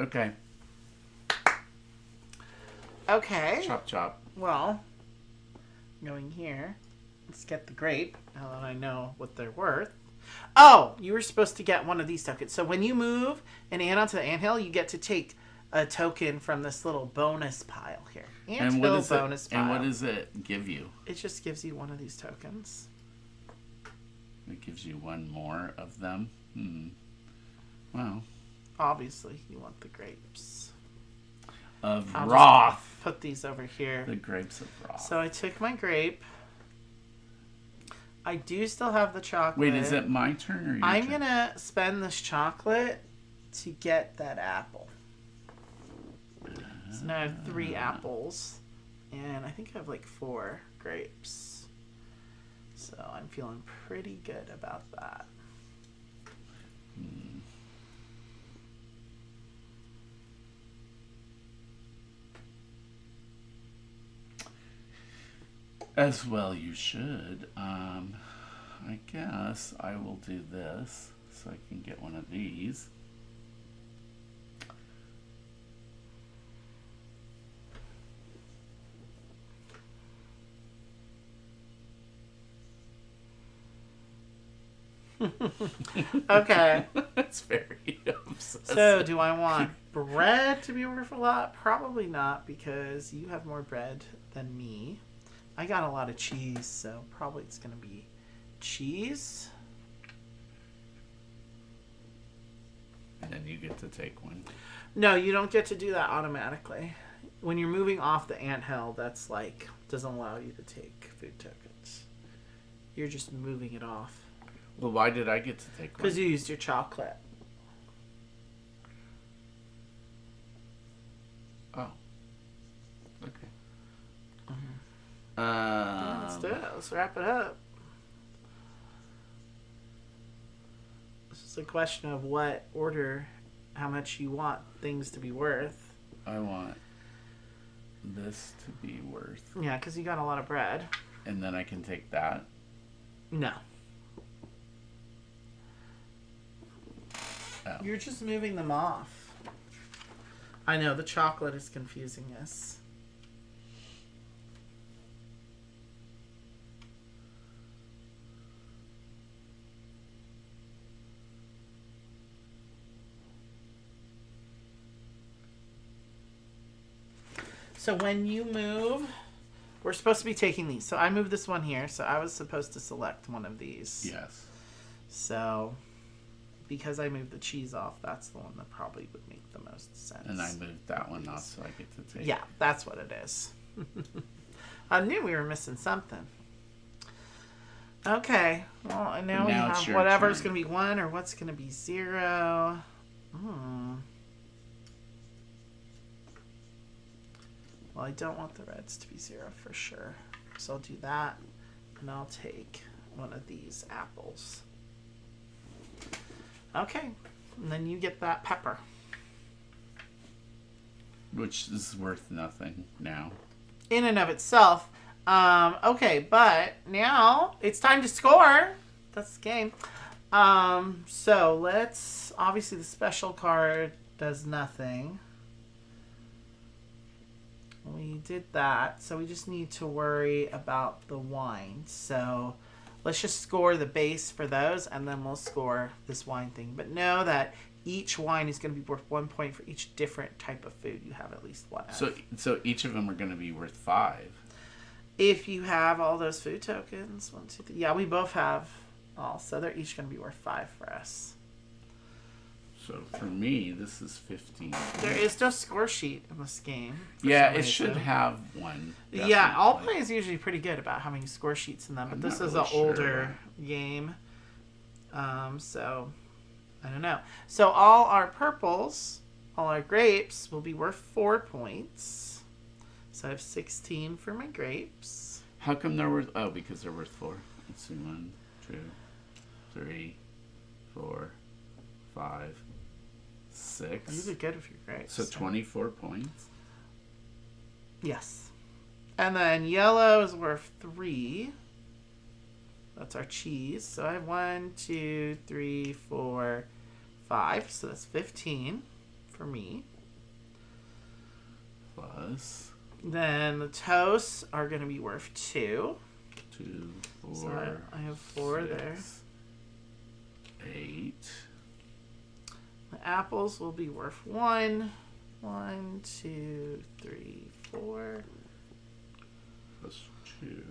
Okay. Okay. Chop chop. Well, going here. Let's get the grape. Now that I know what they're worth. Oh, you were supposed to get one of these tokens. So when you move an ant onto the anthill, you get to take a token from this little bonus pile here. And what is bonus it? pile. And what does it give you? It just gives you one of these tokens. It gives you 1 more of them. Well, Obviously, you want the grapes. of I'll Roth. just put these over here. The grapes of Roth. So I took my grape. I do still have the chocolate. Wait, is it my turn or your I'm turn? gonna spend this chocolate to get that apple. So now I have 3 apples, and I think I have like 4 grapes. So I'm feeling pretty good about that. As well you should. I guess I will do this so I can get one of these. Okay. That's very obsessive. So do I want bread to be worth a lot? Probably not, because you have more bread than me. I got a lot of cheese, so probably it's going to be cheese. And then you get to take one. No, you don't get to do that automatically. When you're moving off the anthill, that's like, doesn't allow you to take food tokens. You're just moving it off. Well, why did I get to take one? Because you used your chocolate. Oh. Okay. Yeah, let's do it. Let's wrap it up. This is a question of what order, how much you want things to be worth. I want this to be worth. Yeah, because you got a lot of bread. And then I can take that. No. Oh. You're just moving them off. I know, the chocolate is confusing us. So when you move, we're supposed to be taking these. So I moved this one here, so I was supposed to select one of these. Yes. So because I moved the cheese off, that's the one that probably would make the most sense. And I moved that one off so I get to take. Yeah, that's what it is. I knew we were missing something. Okay, well, and now we Now it's have your whatever's turn. going to be 1 or what's going to be 0. Well, I don't want the reds to be 0 for sure. So I'll do that, and I'll take one of these apples. Okay, and then you get that pepper. Which is worth nothing now. In and of itself. Okay, but now it's time to score. That's the game. So let's, obviously the special card does nothing. We did that, so we just need to worry about the wine. So let's just score the base for those, and then we'll score this wine thing. But know that each wine is going to be worth 1 point for each different type of food you have at least one of. So each of them are going to be worth 5. If you have all those food tokens, 1, 2, 3. Yeah, we both have all, so they're each going to be worth 5 for us. So for me, this is 15. There is no score sheet in this game. Yeah, some it reason. should have one. Yeah, all definitely. play is usually pretty good about having score sheets in them, but I'm this not is really an sure. older game. So I don't know. So all our purples All our grapes will be worth 4 points. So I have 16 for my grapes. How come they're worth? Oh, because they're worth 4. Let's see, 1, 2, 3, 4, 5, 6. You did good with your grapes. So 24 points. Yes. And then yellow is worth 3. That's our cheese. So I have 1, 2, 3, 4, 5. So that's 15 for me. Plus Then the toasts are going to be worth 2. 2, 4. So I have 4 there. 8. The apples will be worth 1. 1, 2, 3, 4. Plus 2.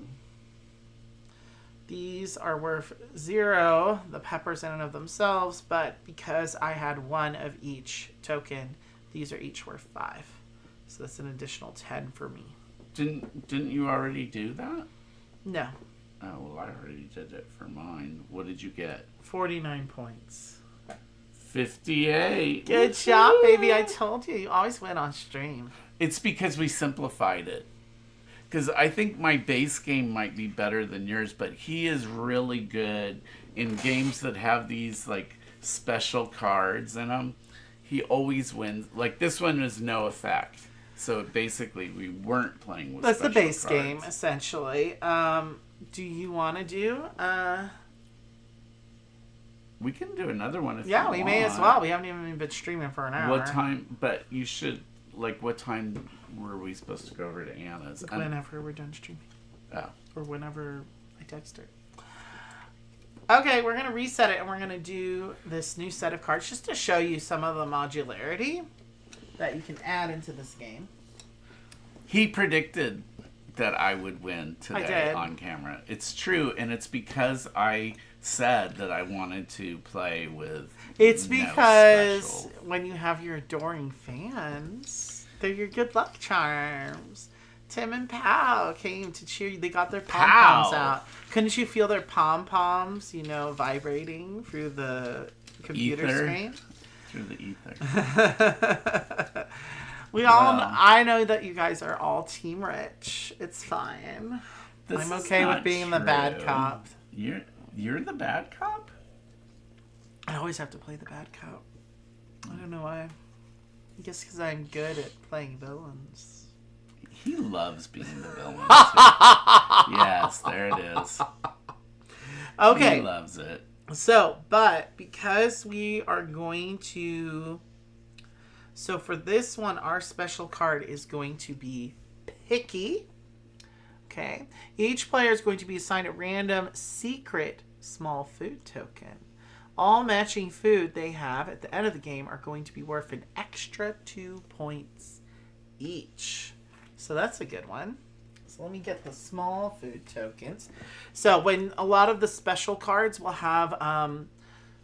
These are worth 0, the peppers in and of themselves, but because I had 1 of each token, these are each worth 5. So that's an additional 10 for me. Didn't you already do that? No. Oh, well, I already did it for mine. What did you get? 49 points. 58. Good job, baby. I told you. You always win on stream. It's because we simplified it. Because I think my base game might be better than yours, but he is really good in games that have these, like, special cards in them. He always wins. Like, this one is no effect. So, basically, we weren't playing with That's the special base cards. game, essentially. Do you want to do... We can do another one if you Yeah, want. we may as well. We haven't even been streaming for an hour. What time? But you should... Like, what time were we supposed to go over to Anna's? Whenever we're done streaming. Oh. Or whenever I text her. Okay, we're going to reset it and we're going to do this new set of cards just to show you some of the modularity that you can add into this game. He predicted that I would win I today did. on camera. It's true, and it's because I said that I wanted to play with It's no because special. when you have your adoring fans, they're your good luck charms. Tim and Pal came to cheer you. They got their pom-poms Pow. out. Couldn't you feel their pom-poms, vibrating through the computer Ether. screen? Through the ether. Wow. I know that you guys are all Team Rich. It's fine. This I'm is okay with not being the bad true. cop. You're the bad cop? I always have to play the bad cop. I don't know why. I guess because I'm good at playing villains. He loves being the villain. too. Yes, there it is. Okay. He loves it. So, but because we are going to... So for this one, our special card is going to be Picky. Okay. Each player is going to be assigned a random secret small food token. All matching food they have at the end of the game are going to be worth an extra 2 points each. So that's a good one. So let me get the small food tokens. So when a lot of the special cards will have,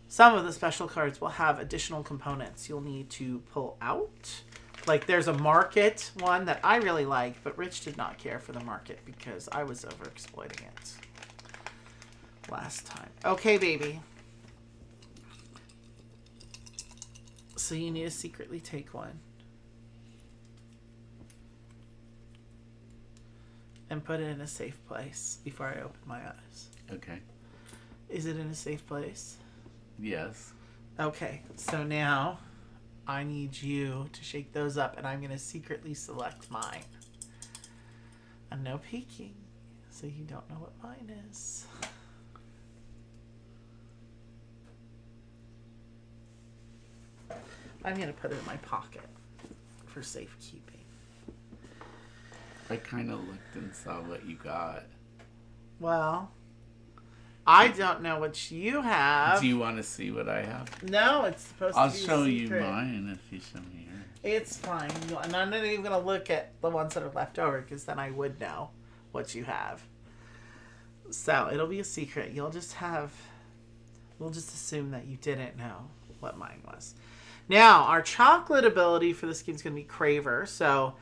some of the special cards will have additional components you'll need to pull out. Like there's a market one that I really like, but Rich did not care for the market because I was overexploiting it last time. Okay, baby. So you need to secretly take one. And put it in a safe place before I open my eyes. Okay. Is it in a safe place? Yes. Okay, so now I need you to shake those up and I'm going to secretly select mine. And no peeking, so you don't know what mine is. I'm going to put it in my pocket for safekeeping. I kind of looked and saw what you got. Well, I don't know what you have. Do you want to see what I have? No, it's supposed I'll to be show a you secret. mine if you show me yours. It's fine. And I'm not even going to look at the ones that are left over because then I would know what you have. So it'll be a secret. We'll just assume that you didn't know what mine was. Now, our chocolate ability for this game is going to be Craver. So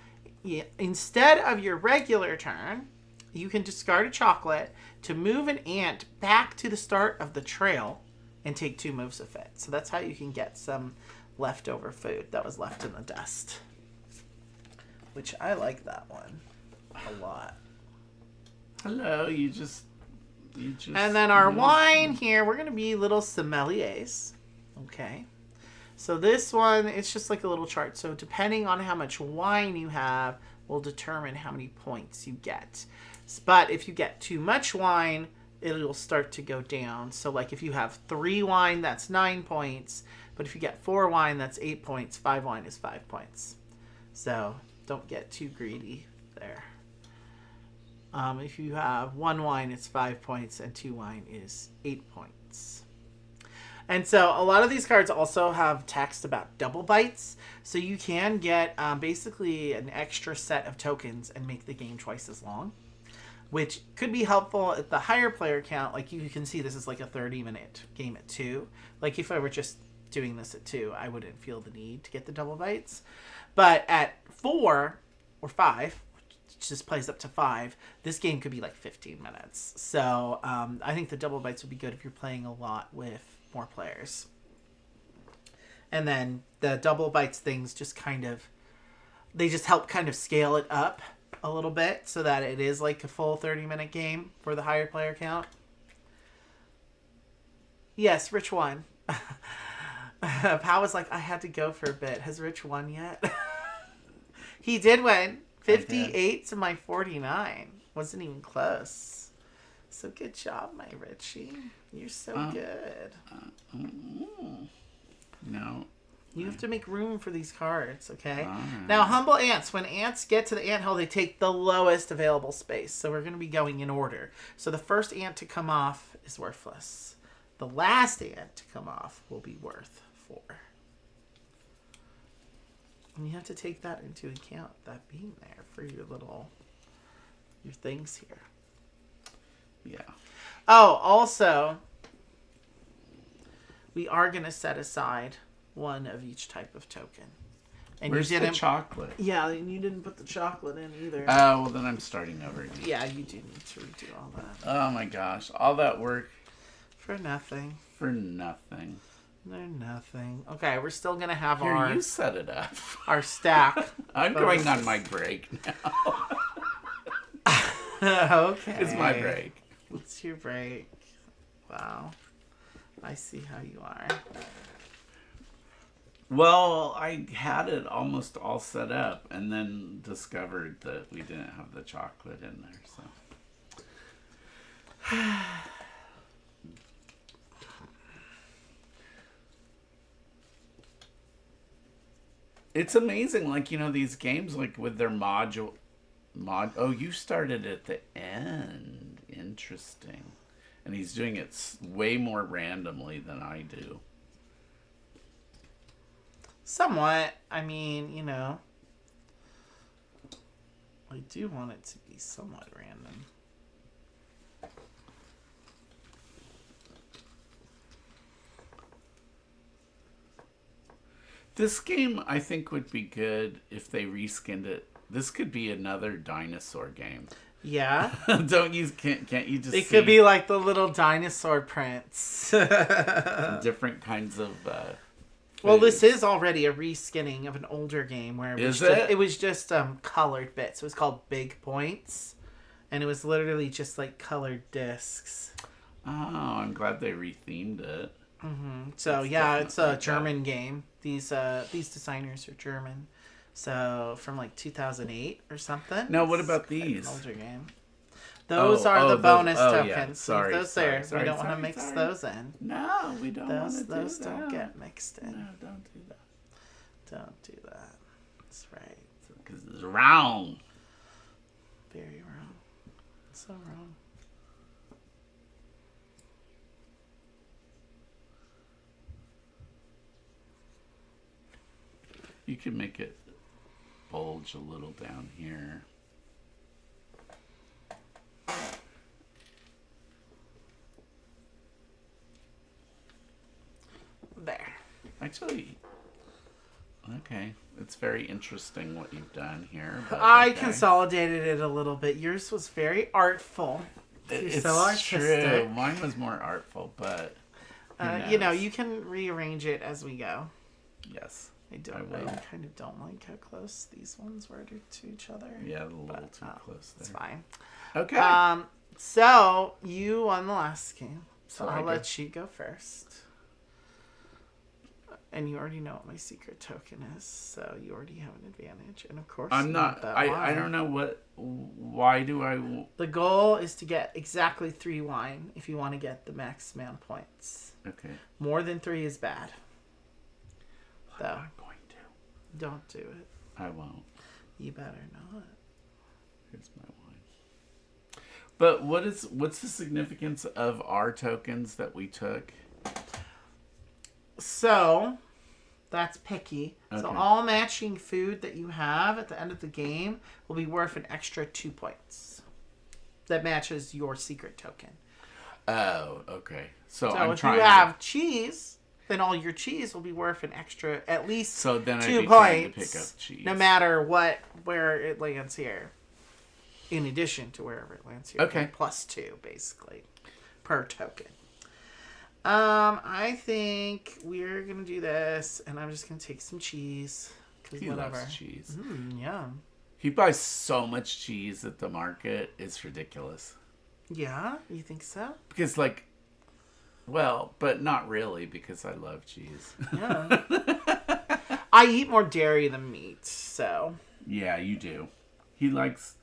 instead of your regular turn, you can discard a chocolate to move an ant back to the start of the trail and take 2 moves of it. So that's how you can get some leftover food that was left in the dust. Which I like that one a lot. Hello, you just. And then our wine here, we're going to be little sommeliers. Okay. So this one, it's just like a little chart. So depending on how much wine you have will determine how many points you get. But if you get too much wine, it'll start to go down. So like if you have 3 wine, that's 9 points. But if you get 4 wine, that's 8 points. 5 wine is 5 points. So don't get too greedy there. If you have 1 wine, it's 5 points, and 2 wine is 8 points. And so a lot of these cards also have text about double bites. So you can get basically an extra set of tokens and make the game twice as long, which could be helpful at the higher player count. Like you can see this is like a 30-minute game at 2. Like if I were just doing this at 2, I wouldn't feel the need to get the double bites. But at 4 or 5, which just plays up to 5, this game could be like 15 minutes. So I think the double bites would be good if you're playing a lot with more players. And then the double bites things just kind of, they just help kind of scale it up a little bit so that it is like a full 30-minute game for the higher player count. Yes, Rich won. Pal was like, I had to go for a bit. Has Rich won yet? He did win. 58 to my 49. Wasn't even close. So good job, my Richie. You're so good. No. You have to make room for these cards, okay? Now, humble ants. When ants get to the anthill, they take the lowest available space. So we're going to be going in order. So the first ant to come off is worthless. The last ant to come off will be worth 4. And you have to take that into account, that being there for your things here. Yeah. Oh, also, we are going to set aside 1 of each type of token. And Where's you didn't, the chocolate? Yeah, and you didn't put the chocolate in either. Oh, well then I'm starting over again. Yeah, you do need to redo all that. Oh my gosh. All that work. For nothing. For nothing. They're nothing. Okay, we're still going to have Here, you set it up. our stack. I'm going on my break now. Okay. It's my break. It's your break. Wow. I see how you are. Well, I had it almost all set up and then discovered that we didn't have the chocolate in there, so. It's amazing, like, these games, like, with their oh, you started at the end. Interesting. And he's doing it way more randomly than I do. Somewhat. I mean, I do want it to be somewhat random. This game, I think, would be good if they reskinned it. This could be another dinosaur game. Yeah. Can't you just It could be like the little dinosaur prince. different kinds of well, this is already a reskinning of an older game where it was just colored bits. It was called Big Points, and it was literally just like colored discs. Oh, I'm glad they rethemed it. Mm-hmm. So yeah, it's a German game. These designers are German. So from like 2008 or something. Now, what about these? An older game. Those are the bonus tokens. Yeah. Sorry, those there. We don't want to mix those in. No, we don't want to do that. Those don't get mixed in. No, don't do that. Don't do that. That's right. Because it's wrong. Very wrong. So wrong. You can make it bulge a little down here. There. Actually, okay. It's very interesting what you've done here. But I consolidated it a little bit. Yours was very artful. It's so artistic. True. Mine was more artful, but you can rearrange it as we go. Yes. I kind of don't like how close these ones were to each other. Yeah, a little too close there. It's fine. Okay. So you won the last game. So I'll go. let you go first. And you already know what my secret token is, so you already have an advantage. And of course, I'm not. I don't know what. Why do I? The goal is to get exactly 3 wine if you want to get the max amount of points. Okay. More than 3 is bad. I'm not going to. Don't do it. I won't. You better not. Here's my wine. But what's the significance of our tokens that we took? So, that's picky. Okay. So all matching food that you have at the end of the game will be worth an extra 2 points. That matches your secret token. Oh, okay. So if you have cheese, then all your cheese will be worth an extra at least so then 2 I'd be points. trying to pick up cheese. No matter where it lands here. In addition to wherever it lands here. Okay. Plus 2, basically, per token. I think we're gonna do this, and I'm just gonna take some cheese. He loves cheese. Yum. He buys so much cheese at the market; it's ridiculous. Yeah, you think so? Because, like, well, but not really, because I love cheese. Yeah. I eat more dairy than meat, so. Yeah, you do. He likes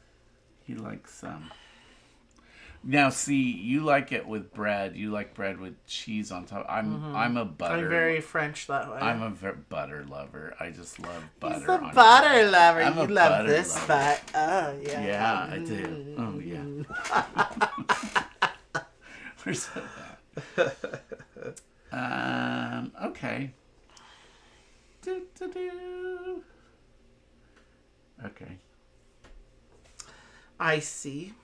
Now, see, you like it with bread. You like bread with cheese on top. I'm a butter. I'm very French that way. I'm a butter lover. I just love butter. He's a butter lover. I'm You a love butter this, lover. but oh yeah. Yeah, I do. Oh yeah. Where's that? Okay. Okay. I see.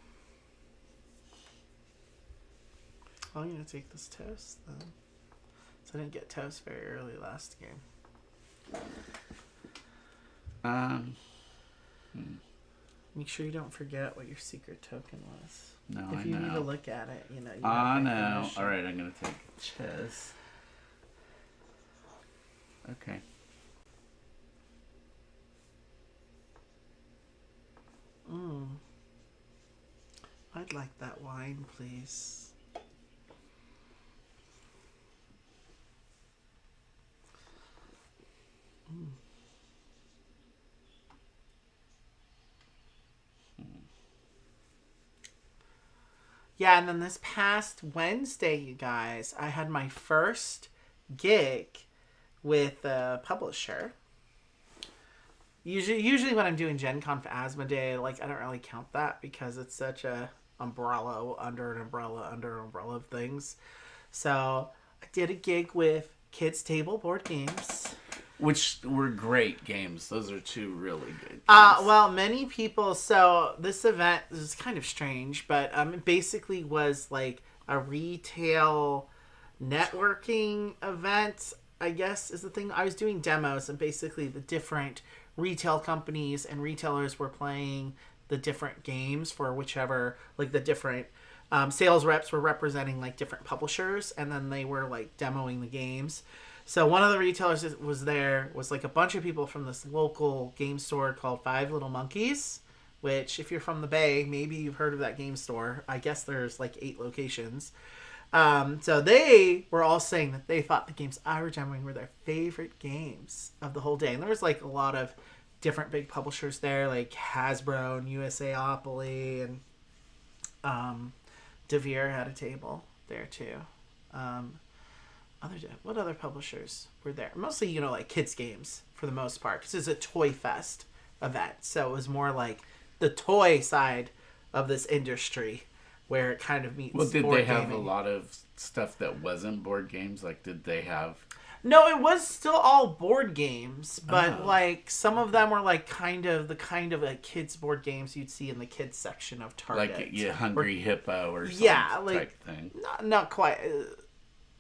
I'm gonna take this toast then. So I didn't get toast very early last game. Make sure you don't forget what your secret token was. No, if I you know. need to look at it, you know. You I have know. information. All right, I'm gonna take chess. Okay. I'd like that wine, please. Yeah, and then this past Wednesday, you guys, I had my first gig with a publisher. Usually when I'm doing Gen Con for Asthma Day, like, I don't really count that because it's such a umbrella under an umbrella under an umbrella of things. So I did a gig with Kids Table Board Games. Which were great games. Those are 2 really good games. Well, many people... So this event is kind of strange, but it basically was like a retail networking event, I guess is the thing. I was doing demos, and basically the different retail companies and retailers were playing the different games for whichever, like the different sales reps were representing like different publishers, and then they were like demoing the games. So one of the retailers that was there was like a bunch of people from this local game store called Five Little Monkeys, which if you're from the Bay, maybe you've heard of that game store. I guess there's like 8 locations. So they were all saying that they thought the games I were demoing were their favorite games of the whole day. And there was like a lot of different big publishers there, like Hasbro and USAopoly, and DeVere had a table there too. What other publishers were there? Mostly, you know, like kids games for the most part, because it's a Toy Fest event. So it was more like the toy side of this industry where it kind of meets. Well, did board they have gaming. a lot of stuff that wasn't board games? Like, did they have... No, it was still all board games, but Oh. like some of them were like kind of like kids board games you'd see in the kids section of Target. Like, yeah, Hungry Hippo or some Yeah, like- type thing. Not quite.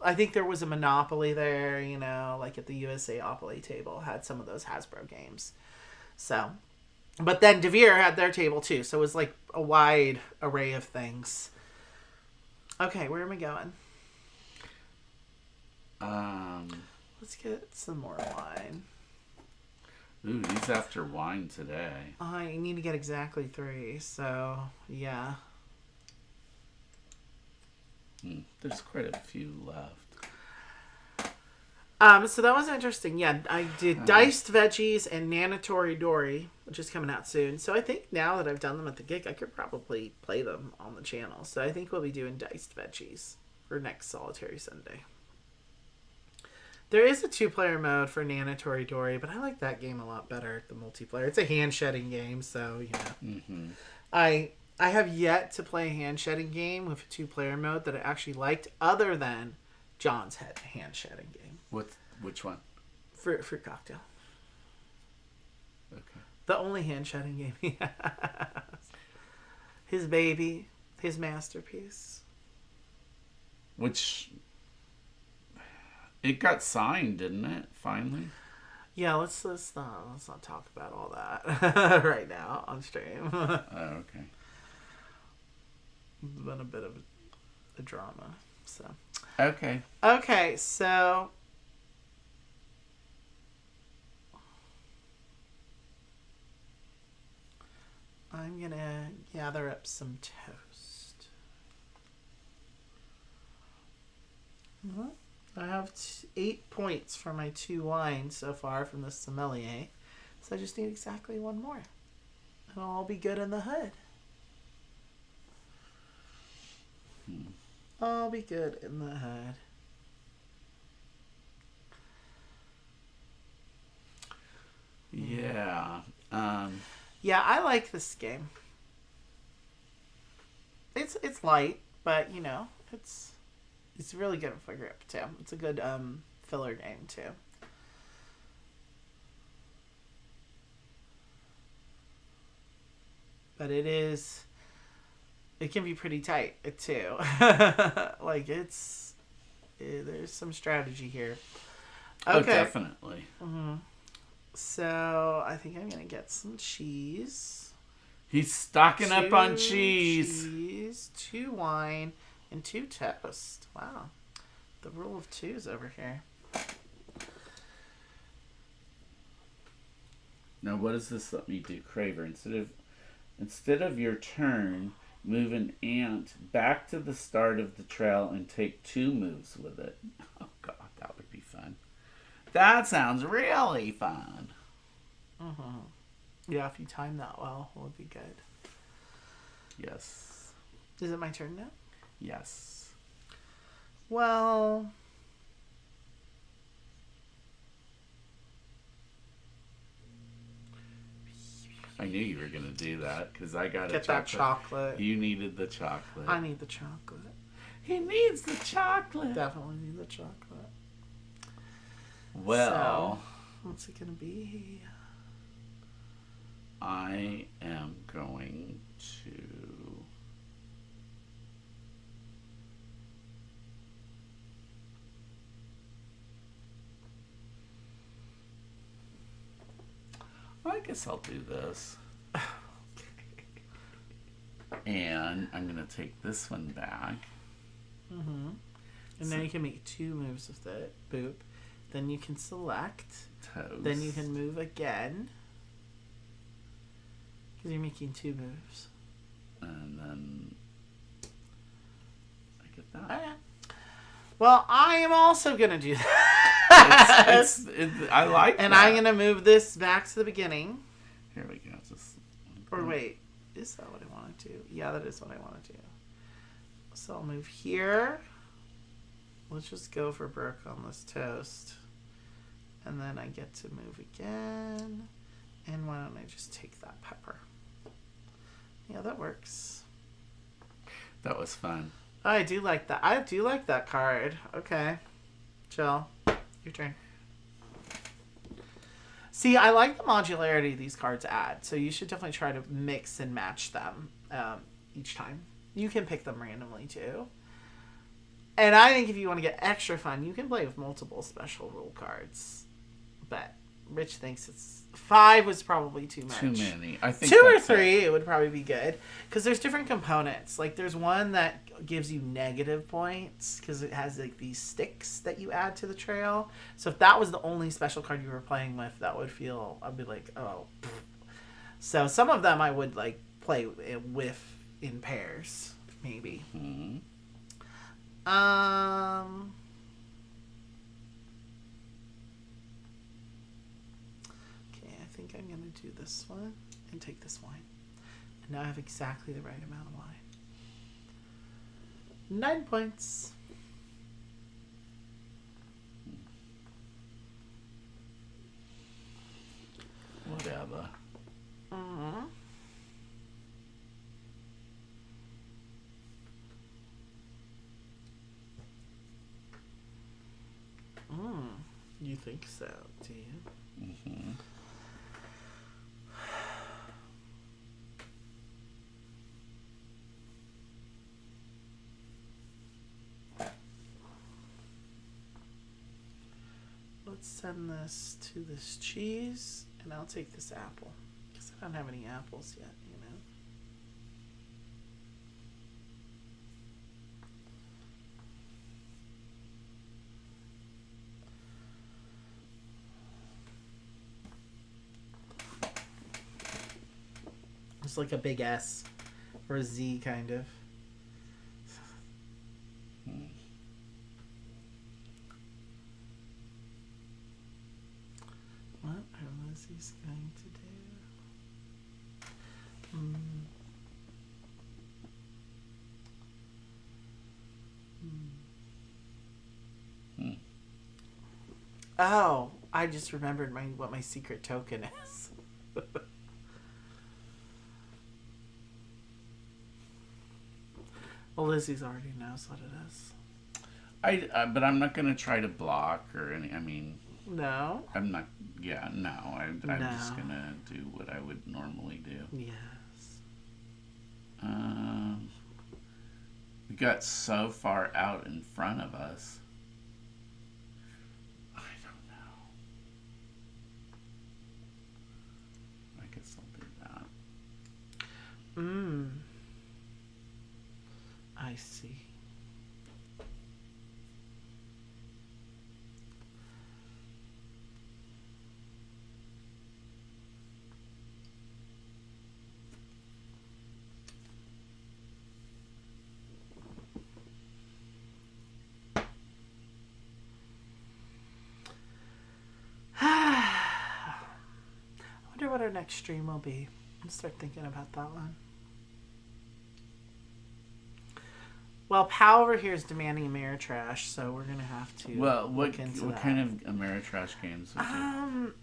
I think there was a Monopoly there, you know, like at the USAopoly table had some of those Hasbro games. So, but then DeVere had their table too, so it was like a wide array of things. Okay, where am I going? Let's get some more wine. Ooh, he's after wine today. I need to get exactly 3, so yeah. There's quite a few left. So that was interesting. Yeah, I did Diced Veggies and Nanatori Dory, which is coming out soon. So I think now that I've done them at the gig, I could probably play them on the channel. So I think we'll be doing Diced Veggies for next Solitary Sunday. There is a 2-player mode for Nanatori Dory, but I like that game a lot better, the multiplayer. It's a hand-shedding game, so, you know. Mm-hmm. I have yet to play a hand-shedding game with a 2-player mode that I actually liked, other than John's hand-shedding game. Which one? Fruit Cocktail. Okay. The only hand-shedding game he has. His baby, his masterpiece. Which... It got signed, didn't it? Finally. Yeah, let's not talk about all that right now on stream. Oh, okay. It's been a bit of a drama. So. Okay. Okay, so I'm gonna gather up some toast. I have 8 points for my 2 wines so far from the sommelier, so I just need exactly 1 more, and I'll all be good in the hood. I'll be good in the hood. Yeah. Yeah, I like this game. It's light, but you know, it's really good for grip too. It's a good filler game too. But it can be pretty tight too. Like there's some strategy here. Okay. Oh, definitely. Mm-hmm. So I think I'm gonna get some cheese. He's stocking up on cheese. 2 wine, and 2 toast. Wow, the rule of 2s over here. Now, what does this let me do, Craver? Instead of your turn, move an ant back to the start of the trail and take 2 moves with it. Oh God, that would be fun. That sounds really fun. Mm-hmm. Yeah, if you time that well, it would be good. Yes. Is it my turn now? Yes. Well, I knew you were going to do that because I got get that chocolate. You needed the chocolate. I need the chocolate. He needs the chocolate. Definitely need the chocolate. Well, so, what's it gonna be? I am going to I guess I'll do this. And I'm going to take this one back. Mm-hmm. And then you can make 2 moves with it. Boop. Then you can select. Toast. Then you can move again. Because you're making 2 moves. And then I get that. Okay. Well, I am also going to do that. I like and that. I'm going to move this back to the beginning. Here we go. Just, Or wait. Is that what I want to do? Yeah, that is what I want to do. So I'll move here. Let's just go for broke on this toast. And then I get to move again. And why don't I just take that pepper? Yeah, that works. That was fun. I do like that. I do like that card. Okay. Jill, your turn. See, I like the modularity these cards add, so you should definitely try to mix and match them each time. You can pick them randomly, too. And I think if you want to get extra fun, you can play with multiple special rule cards. But Rich thinks it's 5 was probably too much. Too many. I think 2 or that's 3 it would probably be good because there's different components. Like there's one that gives you negative points because it has like these sticks that you add to the trail. So if that was the only special card you were playing with, that would feel, I'd be like, oh. Pfft. So some of them I would like play with in pairs, maybe. Mhm. Okay, I think I'm gonna do this one and take this wine. And now I have exactly the right amount of wine. 9 points. Whatever. Mm-hmm. You think so, do you? Mm-hmm. Let's send this to this cheese, and I'll take this apple because I don't have any apples yet, you know. It's like a big S or a Z kind of. What are Lizzie's going to do? Oh, I just remembered what my secret token is. Well, Lizzie's already knows what it is. But I'm not gonna try to block or any. I mean, No? I'm not. Yeah, no. I'm No. just gonna do what I would normally do. Yes. We got so far out in front of us. I don't know. I guess I'll do that. I see. I wonder what our next stream will be. Let's start thinking about that one. Well, Pal over here is demanding Ameritrash, so we're gonna have to. Well, look into what that. kind of Ameritrash games would you?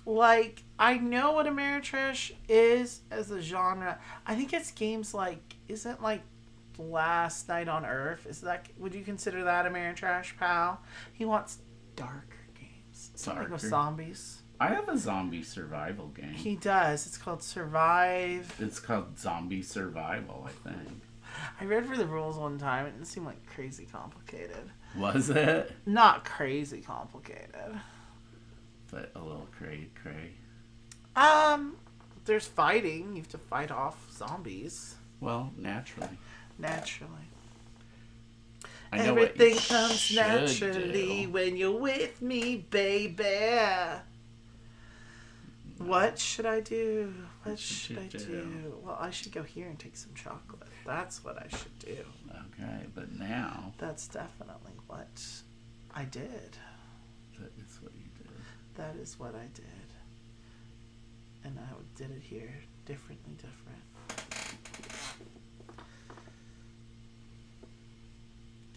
Like I know what Ameritrash is as a genre. I think it's games like isn't like Last Night on Earth. Is that would you consider that Ameritrash, Pal? He wants darker games, something with Darker? zombies. I have a zombie survival game. He does. It's called Survive. It's called Zombie Survival, I think. I read for the rules one time. It didn't seem like crazy complicated. Was it? Not crazy complicated. But a little cray. There's fighting. You have to fight off zombies. Well, naturally. Naturally. I know Everything what you comes should naturally do. when you're with me, baby. What should I do? What should I do? Well, I should go here and take some chocolate. That's what I should do. Okay, but now That's definitely what I did. that is what you did. That is what I did. And I did it here differently different.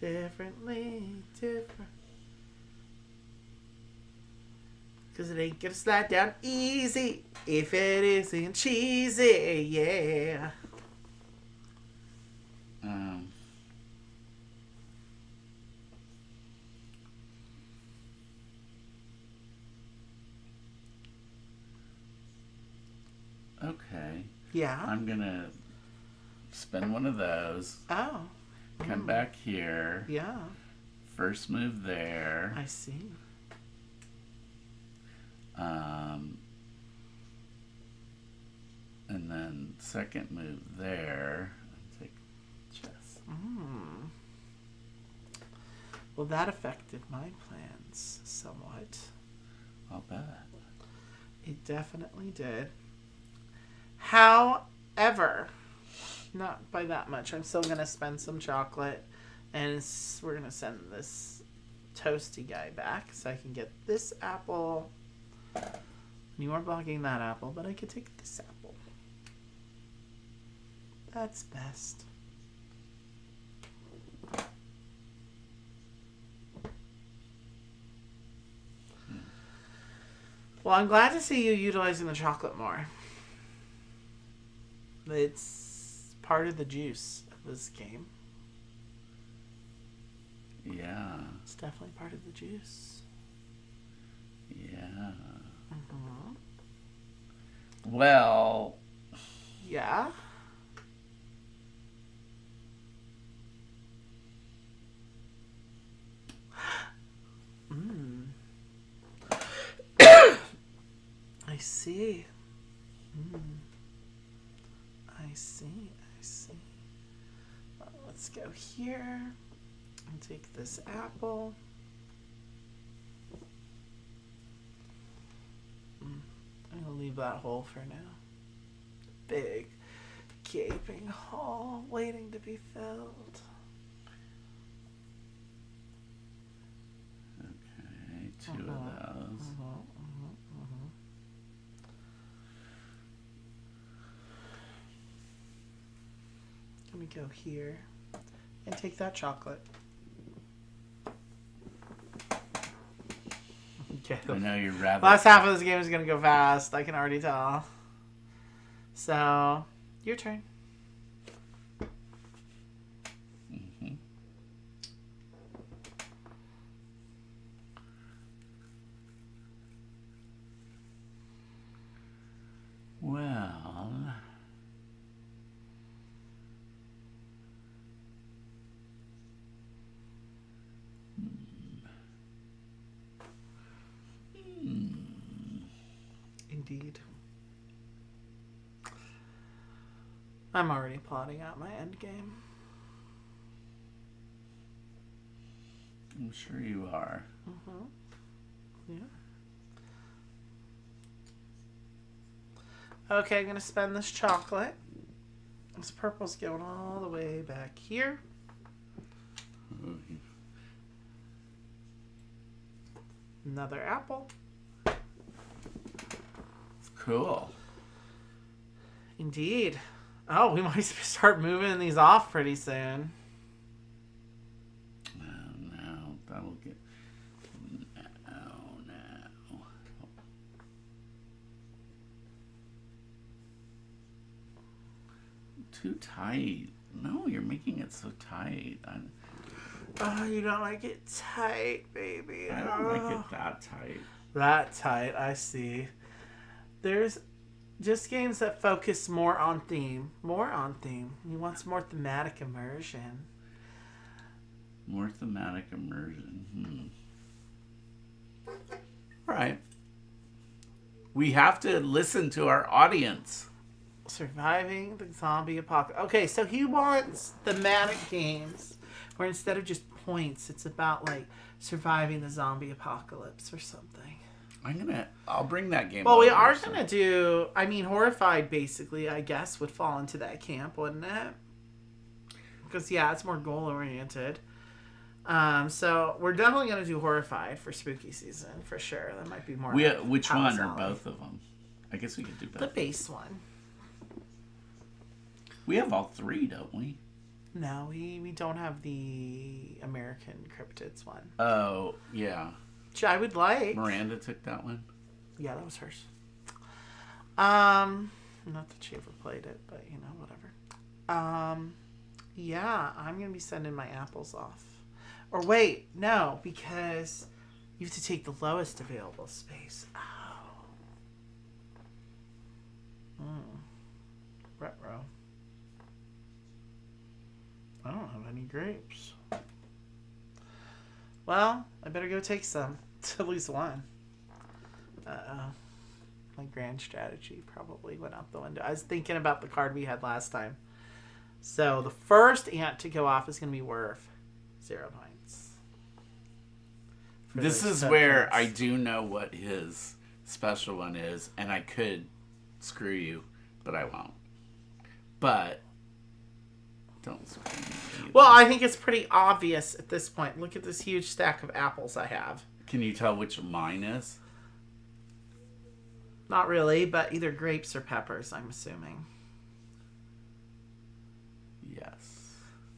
Differently different. Cause it ain't gonna slide down easy if it isn't cheesy, yeah. Okay. Yeah. I'm gonna spend one of those. Oh. Come back here. Yeah. First move there. I see. Um, and then second move there. Take chess. Well, that affected my plans somewhat. I'll bet. It definitely did. However, not by that much. I'm still going to spend some chocolate. And we're going to send this toasty guy back so I can get this apple. You are blocking that apple, but I could take this apple. That's best. Well, I'm glad to see you utilizing the chocolate more. It's part of the juice of this game. Yeah. It's definitely part of the juice. Yeah. Mm-hmm. Well. Yeah. I see. I see. Well, let's go here and take this apple. I'm going to leave that hole for now. Big, gaping hole waiting to be filled. Okay, two of those. Let me go here and take that chocolate. Okay. I know you're rather. Last half of this game is going to go fast. I can already tell. So, your turn. Well. Indeed. I'm already plotting out my end game. I'm sure you are. Yeah. Okay, I'm going to spend this chocolate. This purple's going all the way back here. Another apple. Cool. Indeed. Oh, we might start moving these off pretty soon. No, that'll get... No. Too tight. No, you're making it so tight. Oh, you don't like it tight, baby. I don't like it that tight. That tight, I see. There's just games that focus more on theme. He wants more thematic immersion. More thematic immersion. All right. We have to listen to our audience. Surviving the zombie apocalypse. Okay, so he wants thematic games where instead of just points, it's about like surviving the zombie apocalypse or something. I'll bring that game. Well, we are gonna do. I mean, Horrified basically, I guess, would fall into that camp, wouldn't it? Because it's more goal oriented. So we're definitely gonna do Horrified for spooky season for sure. That might be more. Which one or both of them? I guess we could do both. The base one. We have all three, don't we? No, we don't have the American Cryptids one. Oh yeah. Which I would like. Miranda took that one. Yeah, that was hers. Not that she ever played it, but whatever. Yeah, I'm gonna be sending my apples off. Or wait, no, because you have to take the lowest available space. Retro. I don't have any grapes. Well, I better go take some. At least one. My grand strategy probably went out the window. I was thinking about the card we had last time. So the first ant to go off is going to be worth 0 points. This is where I do know what his special one is, and I could screw you, but I won't. But don't screw me either. Well, I think it's pretty obvious at this point. Look at this huge stack of apples I have. Can you tell which mine is? Not really, but either grapes or peppers, I'm assuming. Yes.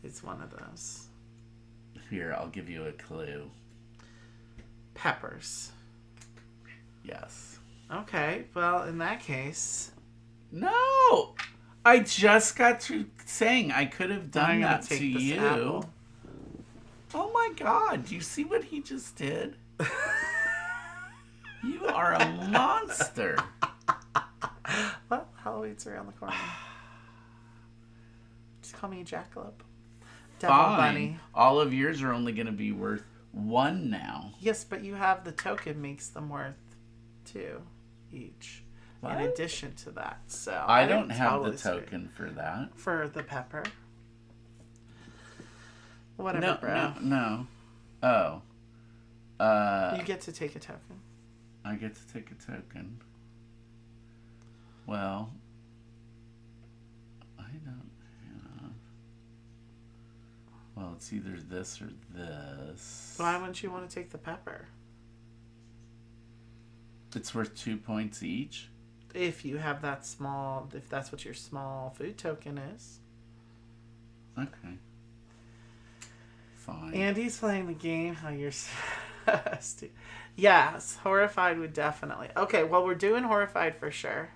It's one of those. Here, I'll give you a clue. Peppers. Yes. Okay, well, in that case... No! I just got to saying I could have done I'm gonna that to take this you. apple. Oh my god, do you see what he just did? You are a monster. Well, Halloween's around the corner. Just call me a jackalope. Devil Fine. bunny. All of yours are only going to be worth 1 now. Yes, but you have the token makes them worth 2 each. What? In addition to that. So I don't think have totally the straight. token for that. For the pepper. Whatever, bro. No. Oh. You get to take a token. I get to take a token. Well, I don't have. Well, it's either this or this. Why wouldn't you want to take the pepper? It's worth 2 points each. If you have that small, if that's what your small food token is. Okay. Fine. Andy's playing the game. How you're stupid. Yes, horrified would definitely. Okay, well, we're doing horrified for sure.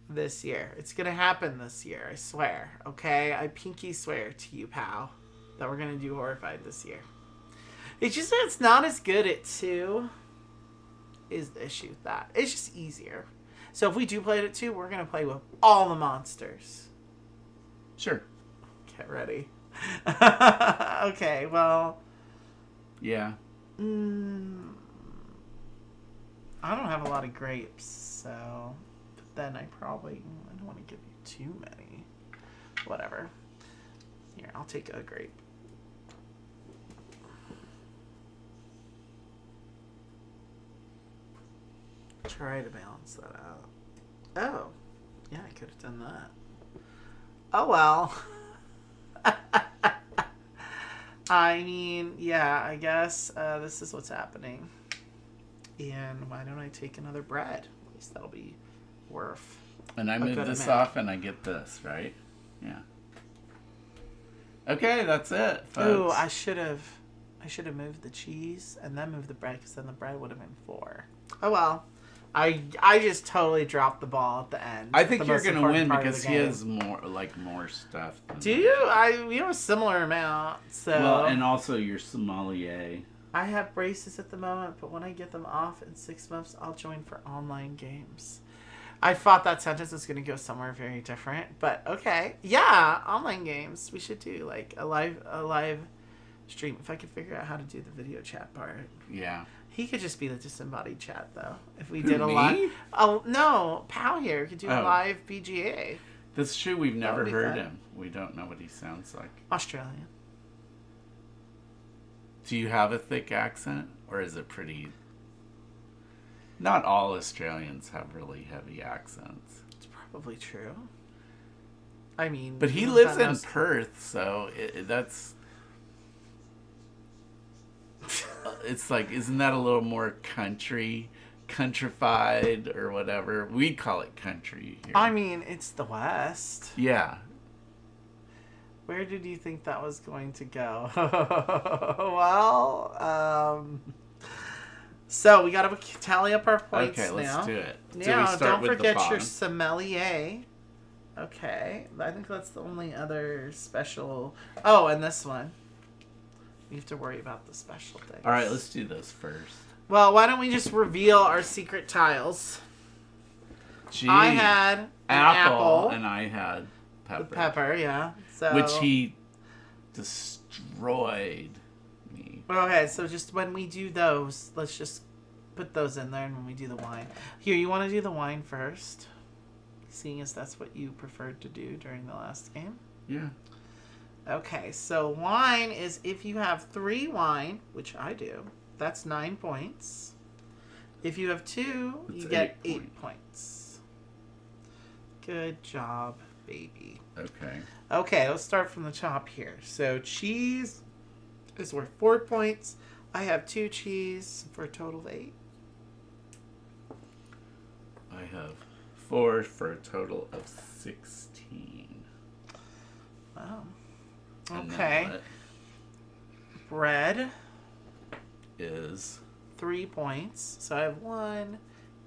This year. It's going to happen this year, I swear. Okay? I pinky swear to you, pal, that we're going to do horrified this year. It's just that it's not as good at 2 is the issue with that. It's just easier. So if we do play it at 2, we're going to play with all the monsters. Sure. Get ready. Okay, well... Yeah. I don't have a lot of grapes, so... But then I don't want to give you too many. Whatever. Here, I'll take a grape. Try to balance that out. Oh. Yeah, I could have done that. Oh, well. I mean, yeah, I guess this is what's happening. And why don't I take another bread? At least that'll be worth. And I a move good this amount. off and I get this, right? Yeah. Okay, that's it, folks. Ooh, I should have moved the cheese and then moved the bread, because then the bread would have been 4. Oh well. I just totally dropped the ball at the end. I think The you're most gonna important win part of because the he game. has more stuff. Than Do me. you? We have a similar amount. So Well, and also your sommelier. I have braces at the moment, but when I get them off in 6 months, I'll join for online games. I thought that sentence was going to go somewhere very different, but okay. Yeah, online games. We should do like a live stream. If I could figure out how to do the video chat part. Yeah. He could just be the disembodied chat, though. If we Who, did a me? live... Oh, no. Pal here could do a Oh. live BGA. That's true. We've never would be heard fun. him. We don't know what he sounds like. Australian. Do you have a thick accent, or is it pretty? Not all Australians have really heavy accents. It's probably true. I mean... But he we've lives done in those- Perth, so that's. It's like, isn't that a little more countrified or whatever? We'd call it country here. I mean, it's the West. Yeah. Where did you think that was going to go? Well, so we got to tally up our points Okay, let's now. do it. Do we Now, start don't with the forget your bottom? sommelier. Okay, I think that's the only other special. Oh, and this one. We have to worry about the special things. All right, let's do those first. Well, why don't we just reveal our secret tiles? Gee, I had an apple, and I had pepper. the pepper, yeah. So Which he destroyed me. Okay, so just when we do those, let's just put those in there and when we do the wine. Here, you want to do the wine first? Seeing as that's what you preferred to do during the last game. Yeah. Okay, so wine is if you have 3 wine, which I do, that's 9 points. If you have 2, That's you get 8 8 points. Good job, baby. Okay. Okay, let's start from the top here. So cheese is worth 4 points. I have 2 cheese for a total of 8. I have 4 for a total of 16. Wow. And then Okay. what Bread, is 3 points. So I have 1,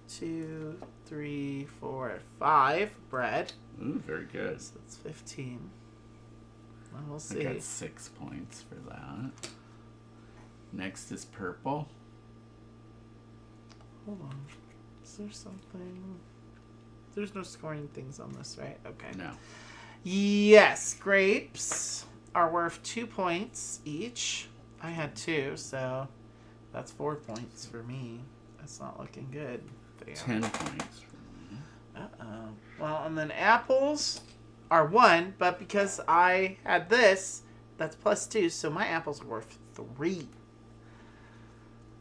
2, 3, 4, 5 bread. ooh, very good. So that's 15. Well, we'll I see. got 6 points for that. Next is purple. Hold on. Is there something? There's no scoring things on this, right? Okay. No. Yes, grapes are worth 2 points each. I had 2, so that's 4 points for me. That's not looking good. Damn. 10 points for me. Uh-oh. Well, and then apples are 1, but because I had this, that's plus 2, so my apples are worth 3.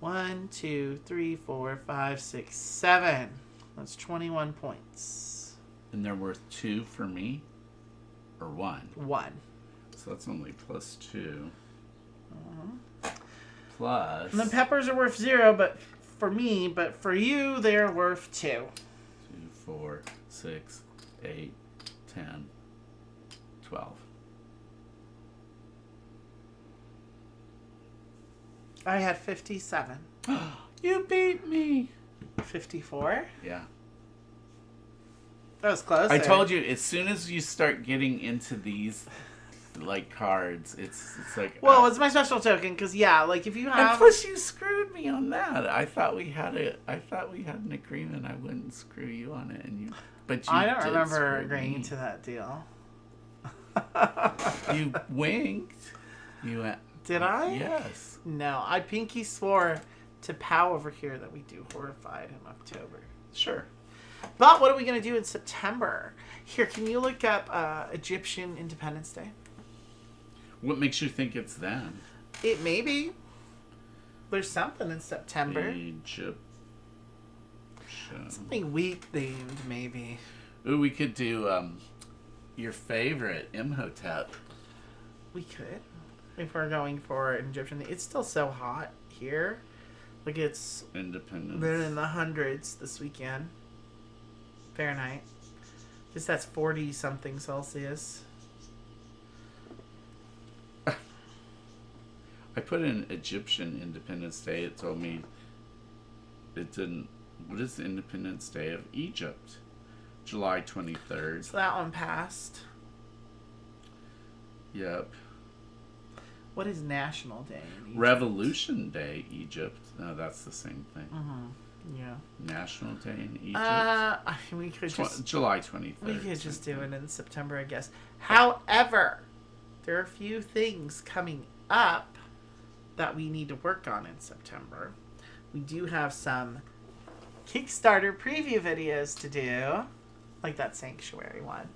1, 2, 3, 4, 5, 6, 7. That's 21 points. And they're worth 2 for me? Or 1? 1. So that's only plus 2. Plus And then peppers are worth 0, but for me, but for you, they are worth 2. 2, 4, 6, 8, 10, 12. I had 57. You beat me! 54? Yeah. That was close. I told you, as soon as you start getting into these, like, cards, it's like... Well, it's my special token, because, yeah, like, if you and have... plus you screwed me on that. I thought we had an agreement I wouldn't screw you on it, and you... But you I don't did remember screw agreeing me. to that deal. You winked. You went... Did I? Yes. No, I pinky swore to Pow over here that we do Horrified in October. Sure. But what are we going to do in September? Here, can you look up Egyptian Independence Day? What makes you think it's then? It may be. There's something in September. Egypt. Something wheat themed, maybe. Ooh, we could do your favorite, Imhotep. We could. If we're going for an Egyptian. It's still so hot here. Like it's Independence. been in the hundreds this weekend. Fahrenheit. Guess that's 40 something Celsius. I put in Egyptian Independence Day. It told me it didn't. What is the Independence Day of Egypt? July 23rd. So that one passed. Yep. What is National Day in Egypt? Revolution Day, Egypt. No, that's the same thing. Yeah. National Day in Egypt. I mean, we could just July 23rd. we could just do it in September, I guess. However, there are a few things coming up that we need to work on in September. We do have some Kickstarter preview videos to do, like that Sanctuary one.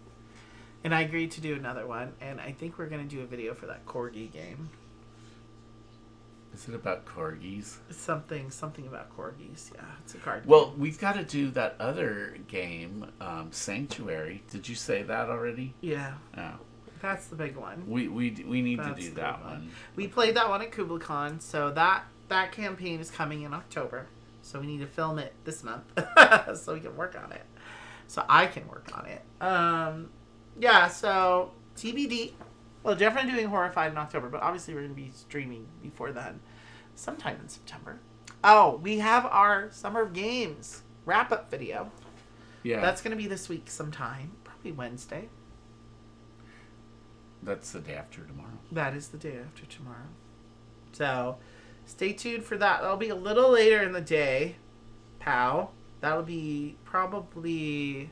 And I agreed to do another one, and I think we're going to do a video for that Corgi game. Is it about corgis? It's something about Corgis. Yeah, it's a card Well, game. we've got to do that other game, Sanctuary. Did you say that already? Yeah, No. that's the big one. We need to That's do the that big one. We played that one at KublaCon, so that campaign is coming in October. So we need to film it this month so we can work on it. So I can work on it. Yeah, so TBD. Well, definitely doing Horrified in October, but obviously we're going to be streaming before then, sometime in September. Oh, we have our Summer of Games wrap-up video. Yeah. That's going to be this week sometime, probably Wednesday. That's the day after tomorrow. That is the day after tomorrow. So, stay tuned for that. That'll be a little later in the day, Pow. That'll be probably...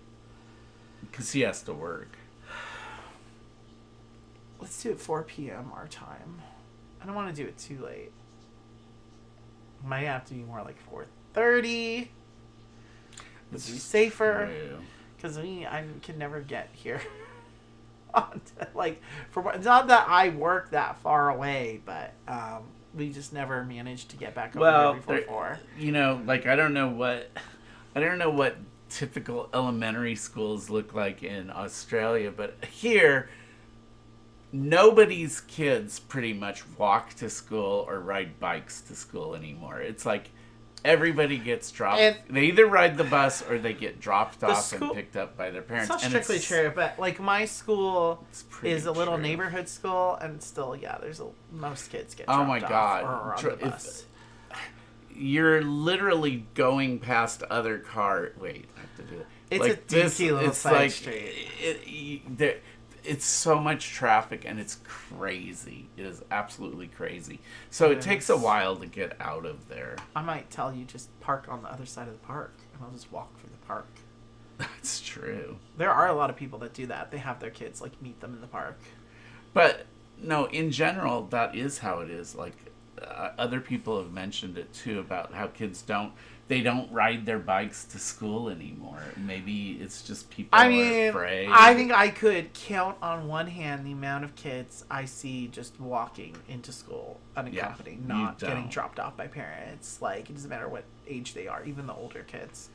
Because he has to work. Let's do it 4 p.m. our time. I don't want to do it too late. Might have to be more like 4:30 9:30. It's be safer. True. Because I can never get here. Like, it's not that I work that far away, but we just never managed to get back over here before 4. You know, like I don't know what typical elementary schools look like in Australia, but here nobody's kids pretty much walk to school or ride bikes to school anymore. It's like everybody gets dropped. And they either ride the bus or they get dropped off school, and picked up by their parents. It's not strictly true, but like my school is a little true. neighborhood school, and still, most kids get Oh dropped my off God. or on the bus. You're literally going past other cars. Wait, I have to do it. It's like a dinky little side street. It's so much traffic and it's crazy. It is absolutely crazy. So it takes a while to get out of there. I might tell you just park on the other side of the park, and I'll just walk through the park. That's true. There are a lot of people that do that. They have their kids like meet them in the park. But no, in general, that is how it is. Like other people have mentioned it too about how kids don't ride their bikes to school anymore. Maybe it's just people are afraid. I think I could count on one hand the amount of kids I see just walking into school unaccompanied, not getting dropped off by parents. Like, it doesn't matter what age they are, even the older kids.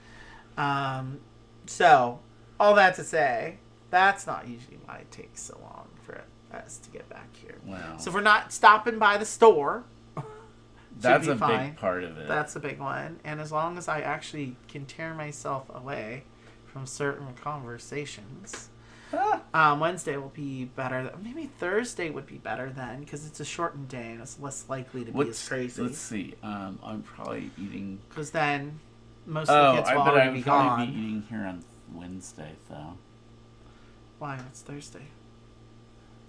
So, all that to say, that's not usually why it takes so long for us to get back here. Wow. So if we're not stopping by the store, that's a fine. big part of it. That's a big one. And as long as I actually can tear myself away from certain conversations, Wednesday will be better. Maybe Thursday would be better then, because it's a shortened day and it's less likely to be as crazy. Let's see. I'm probably eating. Because then most of the kids will already be gone. I'll probably be eating here on Wednesday, though. Why? It's Thursday.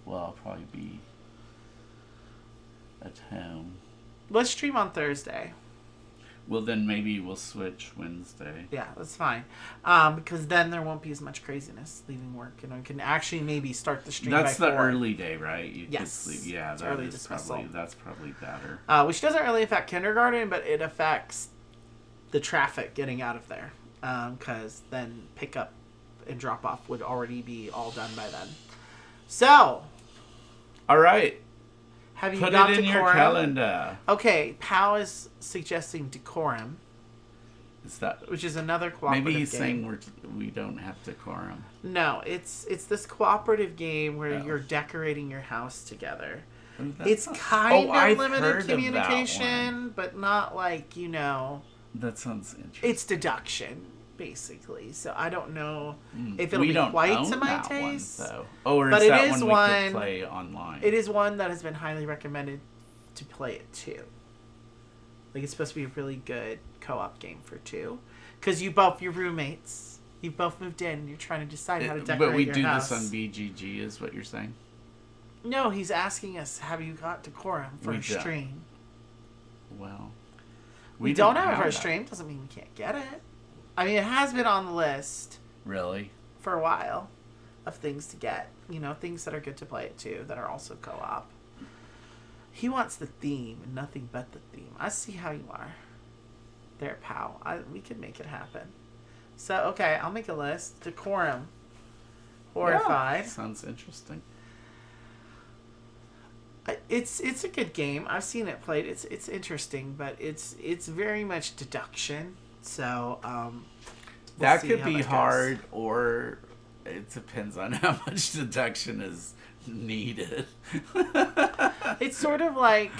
Well, I'll probably be at home. Let's stream on Thursday. Well, then maybe we'll switch Wednesday. Yeah, that's fine. Because then there won't be as much craziness leaving work, and I can actually maybe start the stream. That's by the 4. early day, right? You Yes. could sleep. Yeah, it's that early is dismissal. that's probably better. Which doesn't really affect kindergarten, but it affects the traffic getting out of there. Because then pickup and drop off would already be all done by then. So, all right. Have you Put got it in decorum? your calendar. Okay, Pal is suggesting decorum, Is that which is another cooperative maybe he's game. saying we don't have decorum? No, it's this cooperative game where Oh. you're decorating your house together. Ooh, It's I've kind of heard limited of that communication, one. but not like, That sounds interesting. it's deduction, basically. So I don't know if it'll we be don't quite own to my that taste. one, though. Oh, or But is it that is one we one- could play online? It is one that has been highly recommended to play it too. Like, it's supposed to be a really good co-op game for 2. Because your roommates, you've both moved in, and you're trying to decide how to decorate But we your do house. this on BGG, is what you're saying? No, he's asking us, have you got decorum for We a don't. stream? Well, We don't have it for a that. stream, doesn't mean we can't get it. I mean, it has been on the list Really? for a while of things to get. Things that are good to play it too, that are also co-op. He wants the theme and nothing but the theme. I see how you are. There, pal. We could make it happen. So, okay, I'll make a list. Decorum. Horrified. Yeah, sounds interesting. It's a good game. I've seen it played. It's interesting, but it's very much deduction. So That see could how be that goes. hard, or it depends on how much deduction is needed. It's sort of like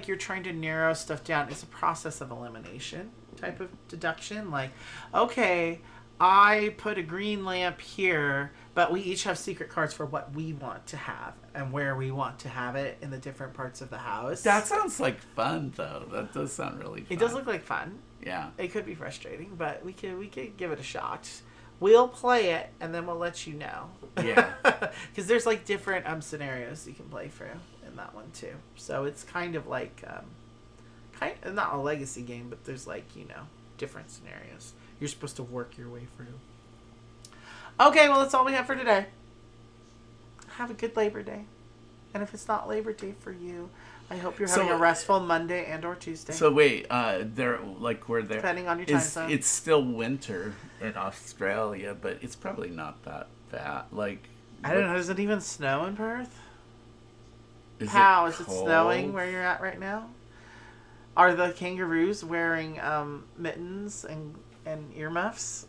you're trying to narrow stuff down. It's a process of elimination type of deduction. Like, okay, I put a green lamp here, but we each have secret cards for what we want to have and where we want to have it in the different parts of the house. That sounds like fun, though. That does sound really fun. It does look like fun. Yeah. It could be frustrating, but we could give it a shot. We'll play it, and then we'll let you know. Yeah. Because there's, like, different scenarios you can play through in that one, too. So it's kind of like, not a legacy game, but there's, like, different scenarios. You're supposed to work your way through. Okay, well, that's all we have for today. Have a good Labor Day. And if it's not Labor Day for you, I hope you're So- having a restful Monday and or Tuesday. So wait, they're like where they're Depending on your time is zone. it's still winter in Australia, but it's probably not that bad. Like I don't know. Does it even snow in Perth? Is How is it snowing cold? where you're at right now? Are the kangaroos wearing mittens and earmuffs?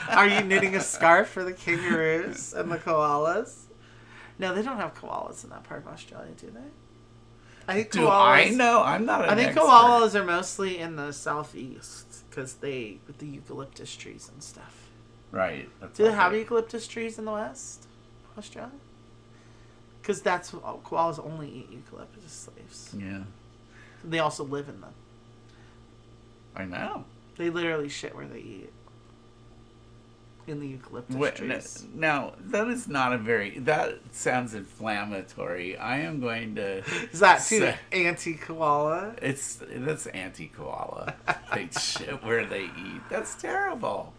Are you knitting a scarf for the kangaroos and the koalas? No, they don't have koalas in that part of Australia, do they? I think Do I know? I'm not. I think koalas are mostly in the southeast because with the eucalyptus trees and stuff. Right. That's Do they have okay. eucalyptus trees in the west, Australia? Because koalas only eat eucalyptus leaves. Yeah, They also live in them. I know. They literally shit where they eat. In the eucalyptus Wait, trees. now that is not a very. That sounds inflammatory. I am going to. Is that too say- anti-koala? That's anti-koala. They shit where they eat. That's terrible.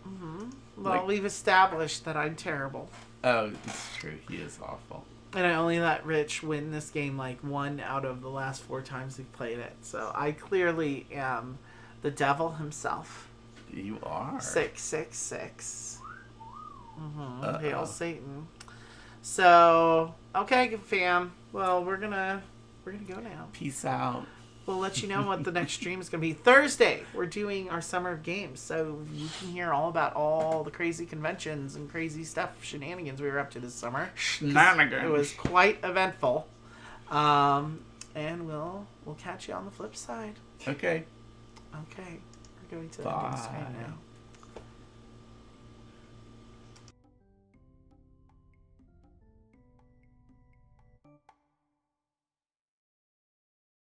Well, Like- we've established that I'm terrible. Oh, it's true. He is awful. And I only let Rich win this game like 1 out of the last 4 times we've played it. So I clearly am the devil himself. You are. 666. Uh-oh. Hail Satan. So, okay, fam. Well, we're gonna go now. Peace out. We'll let you know what the next stream is going to be. Thursday, we're doing our Summer of Games. So you can hear all about all the crazy conventions and crazy stuff, shenanigans we were up to this summer. Shenanigans. It was quite eventful. And we'll catch you on the flip side. Okay. Okay. We're going to end the stream Bye. now.